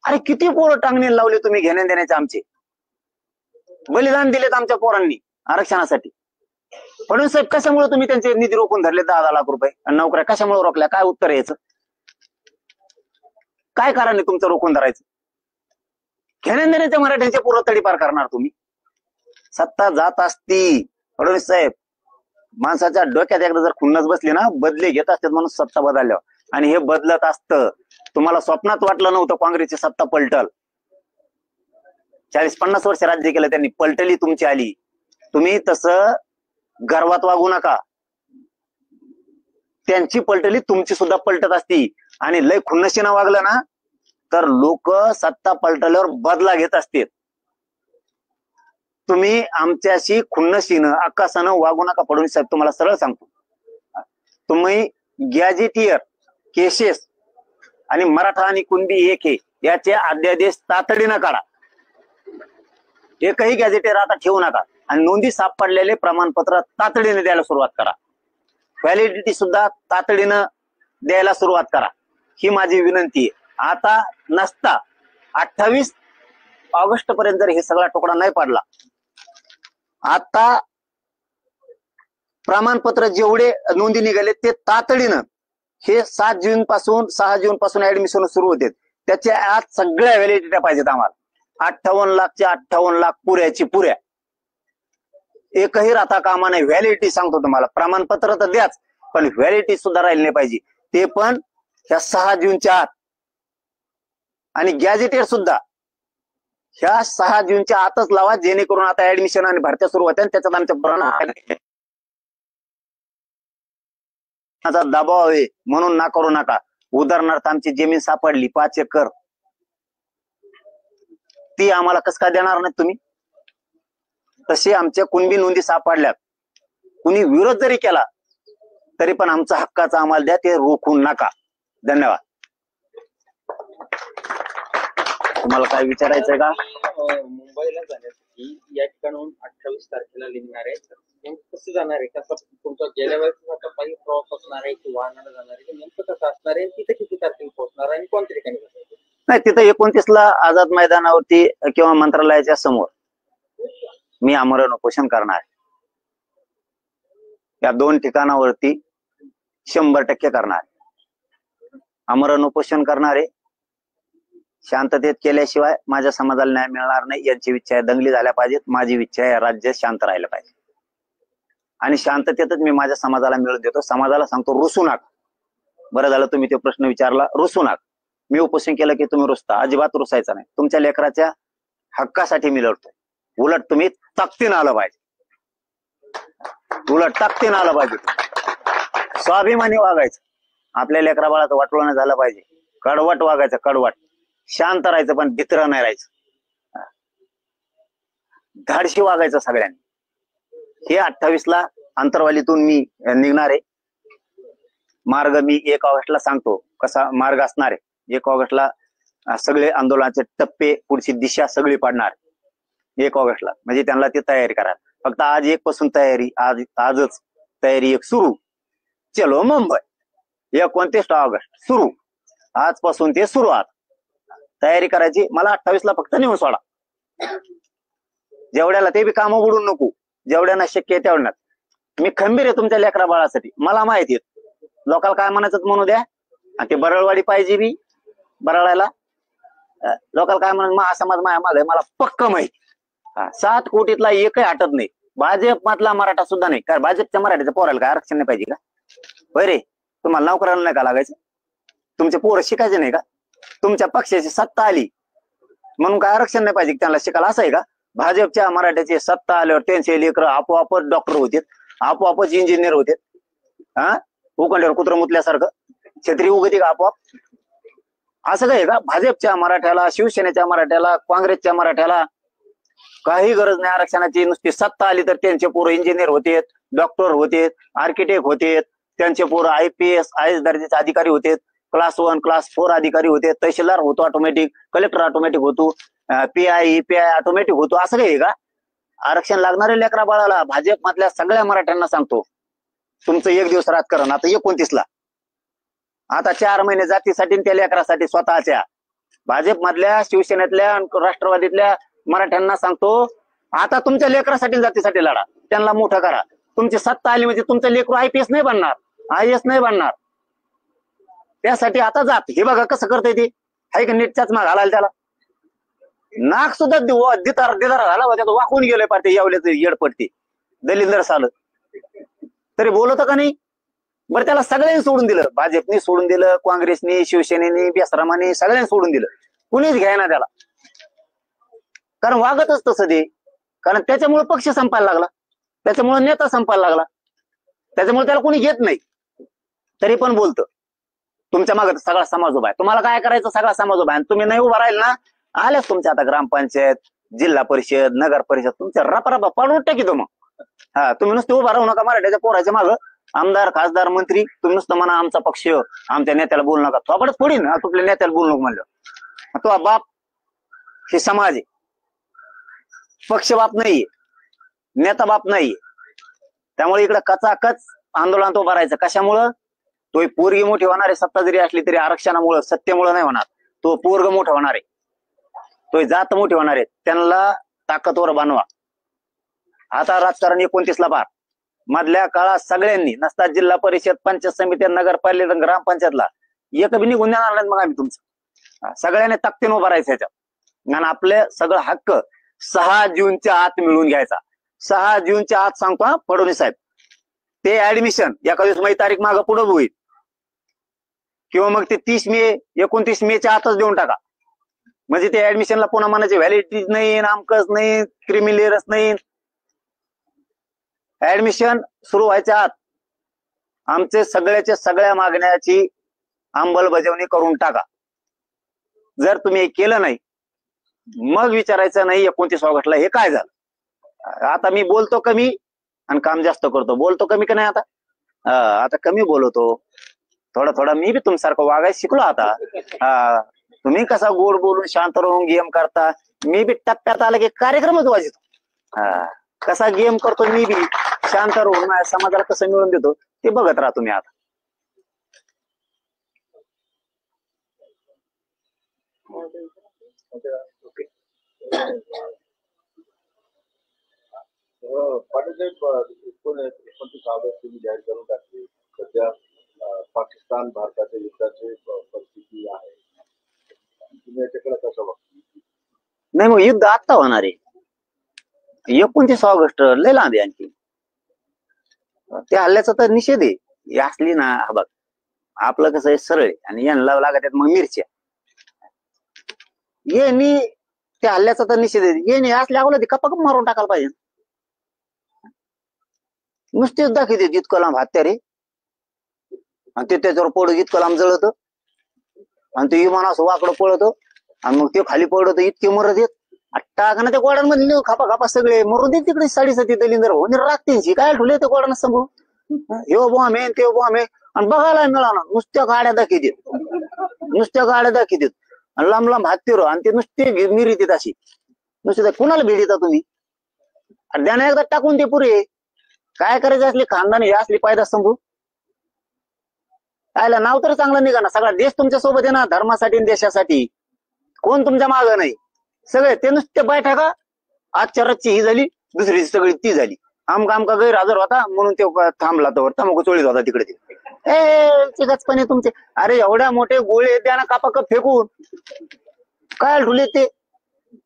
अरे किती पोरं टांगणे लावले तुम्ही घेण्या देण्याचे. आमचे बलिदान दिलेत आमच्या पोरांनी आरक्षणासाठी. फडणवीस साहेब कशामुळे तुम्ही त्यांचे निधी रोखून धरले 10 लाख रुपये आणि नोकऱ्या कशामुळे रोखल्या? काय उत्तर यायचं? काय कारण आहे तुमचं रोखून धरायचं? घेण्या देण्याच्या मराठ्यांचे पूर्व तडीपार करणार तुम्ही. सत्ता जात असती फडणवीस साहेब, माणसाच्या डोक्यात एकदा जर खुन्नस बसली ना बदले घेत असतात म्हणून सत्ता बदलल्यावर. आणि हे बदलत असतं. तुम्हाला स्वप्नात वाटलं नव्हतं काँग्रेसची सत्ता पलटल. 40-50 वर्ष राज्य केलं त्यांनी, पलटली तुमची आली. तुम्ही तसं गर्वात वागू नका. त्यांची पलटली तुमची सुद्धा पलटत असती. आणि लय खुन्नशीनं वागलं ना तर लोक सत्ता पलटल्यावर बदला घेत असतील. तुम्ही आमच्याशी खुन्नशीनं अक्कासानं वागू नका फडणवीस साहेब. तुम्हाला सरळ सांगतो, तुम्ही गॅजेटियर केसेस आणि मराठा आणि कुणबी एक हे याचे अध्यादेश तातडीनं काढा. एकही गॅजेटियर आता ठेवू नका. आणि नोंदी सापडलेले प्रमाणपत्र तातडीने द्यायला सुरुवात करा. व्हॅलिडिटी सुद्धा तातडीनं द्यायला सुरुवात करा. ही माझी विनंती आहे. आता नसता 28 ऑगस्ट पर्यंत जर हे सगळा तुकडा नाही पडला, आता प्रमाणपत्र जेवढे नोंदी निघाले ते तातडीनं हे 7 जून पासून 6 जून पासून ऍडमिशन सुरू होते. त्याच्या आज सगळ्या व्हॅलिडिटी पाहिजेत आम्हाला. 58 लाखचे 58 लाख पुऱ्याची पुऱ्या. एकही राहता कामा नाही. व्हॅलिडिटी सांगतो तुम्हाला. प्रमाणपत्र तर द्याच पण व्हॅलिडिटी सुद्धा राहिली नाही पाहिजे. ते पण ह्या 6 जूनच्या आत. आणि गॅजेटियर सुद्धा ह्या 6 जूनच्या आतच लावा, जेणेकरून आता ऍडमिशन आणि भरत्या सुरू होत्या त्याच्यात आमच्या दबाव आहे म्हणून ना करू नका. उदाहरणार्थ आमची जमीन सापडली 5 एकर, ती आम्हाला कस काय देणार नाही तुम्ही? तसे आमच्या कुणबी नोंदी सापडल्यात. कुणी विरोध जरी केला तरी पण आमचा हक्काचा आम्हाला द्या, ते रोखून नका. धन्यवाद. तुम्हाला काय विचारायचंय का? मुंबईला जाण्यासाठी या ठिकाणाहून 28 तारखेला निघणार आहे. कसं जाणार आहे? कसं तुमचा गेल्या वेळेस आता काही प्रवास असणार आहे की वाहनाला जाणार आहे? नेमकं कसं असणार आहे? तिथे किती तारखेला पोहोचणार आहे आणि कोणत्या ठिकाणी जाणार? नाही, तिथे 29ला आझाद मैदानावरती किंवा मंत्रालयाच्या समोर मी आमरण उपोषण करणार. या 2 ठिकाणावरती 100% करणार. आमरण उपोषण करणारे शांततेत केल्याशिवाय माझ्या समाजाला न्याय मिळणार नाही. यांची इच्छा दंगली झाल्या पाहिजेत. माझी इच्छा आहे राज्य शांत राहिलं पाहिजे आणि शांततेतच मी माझ्या समाजाला मिळवून देतो. समाजाला सांगतो रुसू नका. बरं झालं तुम्ही तो प्रश्न विचारला. रुसू नका. मी उपोषण केलं की तुम्ही रुसता. अजिबात रुसायचं नाही. तुमच्या लेकराच्या हक्कासाठी मी लढतोय. उलट तुम्ही ताकदीनं आलं पाहिजे. उलट ताकदीनं आलं पाहिजे. स्वाभिमानी वागायचं. आपल्या लेकरा बाळाचं वाटोळं नाही झालं पाहिजे. कडवट वागायचं. कडवट. शांत राहायचं पण भित्र नाही राहायचं. धाडशी वागायचं सगळ्यांनी. हे 28ला अंतरवालीतून मी निघणार आहे. मार्ग मी 1 ऑगस्टला सांगतो कसा मार्ग असणार आहे. 1 ऑगस्टला सगळे आंदोलनाचे टप्पे, पुढची दिशा सगळी पाडणार 1 ऑगस्टला. म्हणजे त्यांना ती तयारी करा. फक्त आज 1 पासून तयारी. आजच तयारी 1 सुरू. चलो मुंबई. 29 ऑगस्ट सुरू. आजपासून ते सुरुवात. तयारी करायची. मला 28ला फक्त नेऊन सोडा. जेवढ्याला ते बी कामं बुडून नको. जेवढ्यांना शक्य आहे तेवढ्यात. मी खंबीर आहे तुमच्या लेकरा बाळासाठी. मला माहिती आहे लोकांना काय म्हणायचं म्हणू द्या. आणि ते बरळवाडी पाहिजे बी बराळायला लोकांना काय म्हणून महासमाज माया मागे मला पक्क माहिती. 7 कोटीतला एकही हटत नाही. भाजप मधला मराठा सुद्धा नाही. कारण भाजपच्या मराठीच्या पोराला काय आरक्षण नाही पाहिजे का? होय रे, तुम्हाला नोकराला नाही का लागायचं? तुमचे पोरं शिकायचे नाही का? तुमच्या पक्षाची सत्ता आली म्हणून काय आरक्षण नाही पाहिजे त्यांना शिकायला, असं आहे का? भाजपच्या मराठ्याची सत्ता आल्यावर त्यांचे लेकर आपोआपच डॉक्टर होते, आपोआपच इंजिनियर होते. उकंड्यावर कुत्र मुतल्यासारखं छत्री उगती का आपोआप? असं काय का? भाजपच्या मराठ्याला, शिवसेनेच्या मराठ्याला, काँग्रेसच्या मराठ्याला काही गरज नाही आरक्षणाची. नुसती सत्ता आली तर त्यांचे पोरं इंजिनियर होते, डॉक्टर होते, आर्किटेक्ट होते, त्यांचे पोरं IPS IAS दर्जाचे अधिकारी होते, क्लास 1 क्लास 4 अधिकारी होते, तहसीलदार होतो ऑटोमॅटिक, कलेक्टर ऑटोमॅटिक होतो, PI ऑटोमॅटिक होतो. असं काही का? आरक्षण लागणारे लेकरा बाळाला भाजप मधल्या सगळ्या मराठ्यांना सांगतो, तुमचं एक दिवस राजकारण आता 29ला, आता 4 महिने जातीसाठी त्या लेकरासाठी स्वतःच्या. भाजप मधल्या, शिवसेनेतल्या, राष्ट्रवादीतल्या मराठ्यांना सांगतो, आता तुमच्या लेकरासाठी जातीसाठी लढा, त्यांना मोठं करा. तुमची सत्ता आली म्हणजे तुमचं लेकरू IPS नाही बनणार, IAS नाही बनणार. त्यासाठी आता जात. हे बघा कसं करता येते, हाय का? नीटच्याच माग घालायला त्याला नाक सुद्धा दिदार झाला, त्याचं वाकून गेलोय पार्टी यावल्याचं येडपट्टी दलिंदर साल तरी बोलत का नाही? बरं, त्याला सगळ्यांनी सोडून दिलं, भाजपने सोडून दिलं, काँग्रेसने, शिवसेनेने, बेसरामाने सगळ्यांनी सोडून दिलं. कुणीच घ्यायना त्याला, कारण वागतच तसं ते. कारण त्याच्यामुळे पक्ष संपायला लागला, त्याच्यामुळे नेता संपायला लागला, त्याच्यामुळे त्याला कोणी घेत नाही. तरी पण बोलतं तुमच्या मागे सगळा समाज उभा आहे, तुम्हाला काय करायचं सगळा समाज उभा आहे. तुम्ही नाही उभा राहील ना, आल्याच तुमच्या आता ग्रामपंचायत, जिल्हा परिषद, नगर परिषद तुमच्या रपा पाडून टाकी. मग तुम्ही नुसते उभा राहू नका मराठ्याच्या पोराच्या मागं. आमदार, खासदार, मंत्री तुम्ही नुसतं म्हणा आमचा पक्ष, आमच्या नेत्याला बोलू नका. थोपडच फोडीन तुपल्या नेत्याला बोलू नको म्हणलं. तो बाप हे समाज आहे, पक्ष बाप नाहीये, नेता बाप नाहीये. त्यामुळे इकडे कचाकच आंदोलन तो भरायचं. कशामुळं? तो पोरगी मोठी होणार आहे, सत्ता जरी असली तरी आरक्षणामुळं, सत्तेमुळं नाही होणार. तो पोरग मोठं होणार आहे, तो जात मोठी होणार आहे. त्यांना ताकदवर बनवा. आता राजकारण 29ला पार. मधल्या काळात सगळ्यांनी नसता जिल्हा परिषद, पंचायत समिती, नगरपालिका, ग्रामपंचायतला एक बी निघून देणार नाही. मग आम्ही तुमचं सगळ्यांनी ताकदीने उभं राहायचं ह्याच्यात आणि आपले सगळं हक्क 6 जूनच्या आत मिळवून घ्यायचा. 6 जूनच्या आत सांगतो फडणवीस साहेब, ते ऍडमिशन 21 मे तारीख मागं पुढे होईल किंवा मग ते 30 मे 29 मेच्या आतच देऊन टाका. म्हणजे ते ऍडमिशनला पुन्हा म्हणायचे व्हॅलिडिटी नाही, नामकच नाही, क्रिमिलेअरच नाही. ऍडमिशन सुरू व्हायच्या आत आमचे सगळ्याच्या सगळ्या मागण्याची अंमलबजावणी करून टाका. जर तुम्ही केलं नाही मग विचारायचं नाही 29 ऑगस्टला हे काय झालं. आता मी बोलतो कमी आणि काम जास्त करतो. बोलतो कमी का नाही आता कमी बोलतो. थोडा मी बी तुमच्यासारखं वागायला शिकलो आता. तुम्ही कसा गोड बोलून शांत राहून गेम करता, मी बी टप्प्यात आला की कार्यक्रमच वाजतो. कसा गेम करतो मी बी शांत राहून माझ्या समाजाला कसं मिळून देतो ते बघत राहा तुम्ही. आता पाटील 29 ऑगस्ट तुम्ही जाहीर करून टाकली. सध्या पाकिस्तान भारताच्या युद्धाची परिस्थिती आहे, तुम्ही याच्याकडे कसं बघता? नाही, मग युद्ध आता होणार आहे. 29 ऑगस्ट लय लांब आहे आणखी. त्या हल्ल्याचा तर निषेध आहे. ही असली ना, बघ आपलं कसं आहे सरळ आणि यांना लागत मग मिरच्या. यांनी त्या हल्ल्याचा तर निषेध आहे. यांनी असल्या अगोदर कपाक मारून टाकायला पाहिजे. नुसतेच दाखवते इतकं लांब हत्यारे आणि ते त्याच्यावर पडत इतकं लांब जळत आणि ते विमान असं वाकडं पळत आणि मग ते खाली पडत इतके मरत येत. टाकणं त्या गोडांमध्ये खापा सगळे मरून देत तिकडे 7.5 दलिंदर होऊन राखते. काय ठुले ते गोडांना समोर हे बॉम्ब आहे ते बॉम्ब आहे आणि बघायला मिळाला नुसत्या गाड्या दाखवतात आणि लांब लांब हत्तीर आणि ते नुसते मिरीत अशी नुसते. कुणाला भेट येता तुम्ही? द्याना एकदा टाकून ते पुरे. काय करायचं असले खानदान हे असली पायदा संभू आयला नाव तर चांगलं निघा ना. सगळा देश तुमच्या सोबत आहे ना, धर्मासाठी देशासाठी. कोण तुमच्या मागं नाही. सगळे ते नुसते बैठका. आजच्या रातची ही झाली, दुसरी सगळी ती झाली. आमका गैरहजर होता म्हणून ते थांबला तर तंबाखू चोळीत होता तिकडे. गचपणे तुमचे. अरे एवढ्या मोठे गोळे द्या ना कापा कप फेकून, काय ठुले ते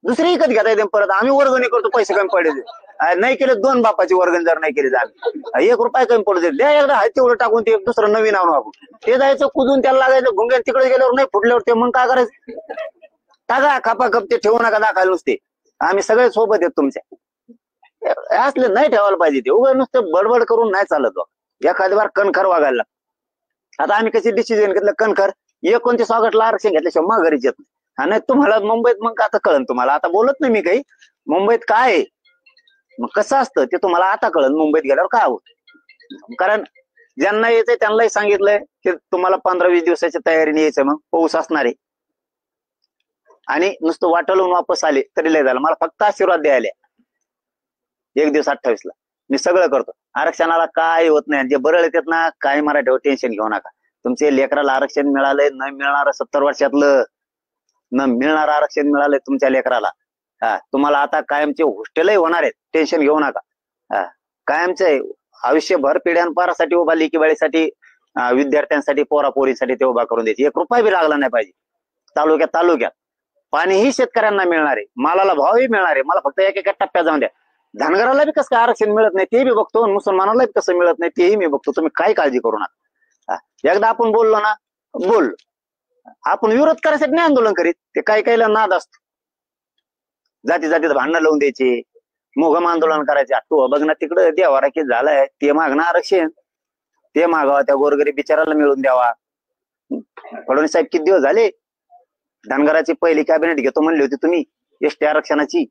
दुसरी विकत घेता येते परत. आम्ही वर्गणी करतो पैसे कमी पडले नाही केले, 2 बापाची वर्गणी जर नाही केली तर आम्ही 1 रुपया कमी पडू दे, द्या एकदा हाय तेवढं टाकून ते दुसरं नवीन आणू आपण. ते जायचं कुदून त्याला लागायचं भुंग्यान, तिकडे गेल्यावर नाही फुटल्यावर ते मग काय करायचं. टाका कापा कप ते ठेवू नका दाखवायला नुसते. आम्ही सगळे सोबत आहेत तुमच्या. असले नाही ठेवायला पाहिजे ते. उगा नुसतं बडबड करून नाही चालत. एखादी बार कणखर वागायला लागतं. आता आम्ही कशी डिसिजन घेतलं, कणखर 29 ऑगस्टला आरक्षण घेतल्याशिवाय माघारीच येत नाही. आणि तुम्हाला मुंबईत मग आता कळन, तुम्हाला आता बोलत नाही मी काही, मुंबईत काय आहे मग कसं असतं ते तुम्हाला आता कळन मुंबईत गेल्यावर काय होत. कारण ज्यांना यायचंय त्यांनाही सांगितलंय की तुम्हाला 15-20 दिवसाच्या तयारीने यायचं, मग पाऊस असणार आहे. आणि नुसतं वाटलून वापस आले तरी लय झालं. मला फक्त आशीर्वाद द्यायला 1 दिवस 28 ला मी सगळं करतो. आरक्षणाला काय होत नाही. जे बरं येतात ना, काय मराठीवर टेन्शन घेऊ नका. तुमचे लेकराला आरक्षण मिळालंय, न मिळणार 70 वर्षातलं न मिळणार आरक्षण मिळालंय तुमच्या लेकराला. तुम्हाला आता कायमचे हॉस्टेलही होणार आहेत, टेन्शन घेऊ नका. कायमचे आयुष्यभर पिढ्यानपारासाठी उभा, लेकीबाळीसाठी, विद्यार्थ्यांसाठी, पोरापोरीसाठी ते उभा करून द्यायचे. 1 रुपया बी लागला नाही पाहिजे. तालुक्यात पाणीही शेतकऱ्यांना मिळणार आहे, मालाला भावही मिळणार आहे. मला फक्त एका टप्प्यात जाऊन द्या. धनगराला बी कसं आरक्षण मिळत नाही ते बी बघतो, मुसलमानाला बी कसं मिळत नाही तेही मी बघतो. तुम्ही काय काळजी करू नका. एकदा आपण बोललो ना, बोललो. आपण विरोध करायसाठी नाही आंदोलन करीत. ते काही नाद असतो. जातीत भांडणं लावून द्यायचे, मोघम आंदोलन करायचे. तू बघ ना तिकडं देवारा की झालाय, ते मागणं आरक्षण, ते मागावा, त्या गोरगरीब बिचाराला मिळून द्यावा. फडणवीस साहेब किती दिवस झाले, धनगराची पहिली कॅबिनेट घेतो म्हणली होती तुम्ही, एसटी आरक्षणाची.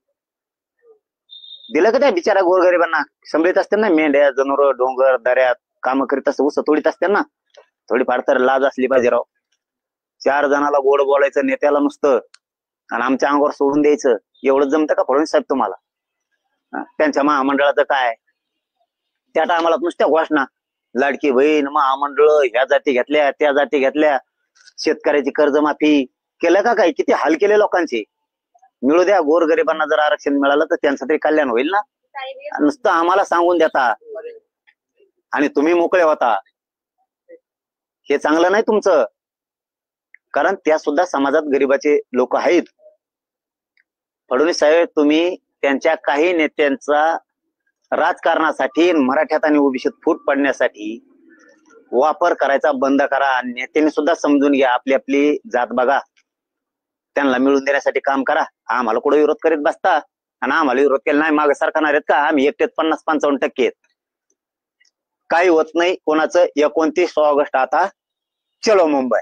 दिलं का त्या बिचारा गोरगरिबांना? संभळीत असते ना, मेंढ्या, जनावर, डोंगर, दऱ्यात कामं करीत असते, ऊस तोडीत असते ना. थोडीफार तर लाज असली पाहिजे राव. 4 जणाला गोड बोलायचं नेत्याला नुसतं, आणि आमच्या अंगावर सोडून द्यायचं. एवढं जमतं का फडणवीस साहेब तुम्हाला? त्यांच्या महामंडळाचं काय, त्या टायमाला नुसत्या घोषणा, लाडकी बहीण, महामंडळ, ह्या जाती घेतल्या, त्या जाती घेतल्या, शेतकऱ्याची कर्जमाफी केलं का? काय किती हाल केले लोकांचे. मिळू द्या, गोरगरिबांना जर आरक्षण मिळालं तर त्यांचं तरी कल्याण होईल ना. नुसतं आम्हाला सांगून देता आणि तुम्ही मोकळे होता, हे चांगलं नाही तुमचं. कारण त्या सुद्धा समाजात गरीबाचे लोक आहेत. फडणवीस साहेब, तुम्ही त्यांच्या काही नेत्यांचा राजकारणासाठी, मराठ्यात आणि ओबीसीत फूट पडण्यासाठी वापर करायचा बंद करा. नेत्यांनी सुद्धा समजून घ्या, आपली आपली जात बघा, त्यांना मिळून देण्यासाठी काम करा. आम्हाला कुठे विरोध करीत बसता, आणि आम्हाला विरोध केला नाही मागे सरकारणार आहेत का? आम्ही एकटेच 50-55% आहेत. काही होत नाही कोणाचं. 29 ऑगस्ट आता चलो मुंबई.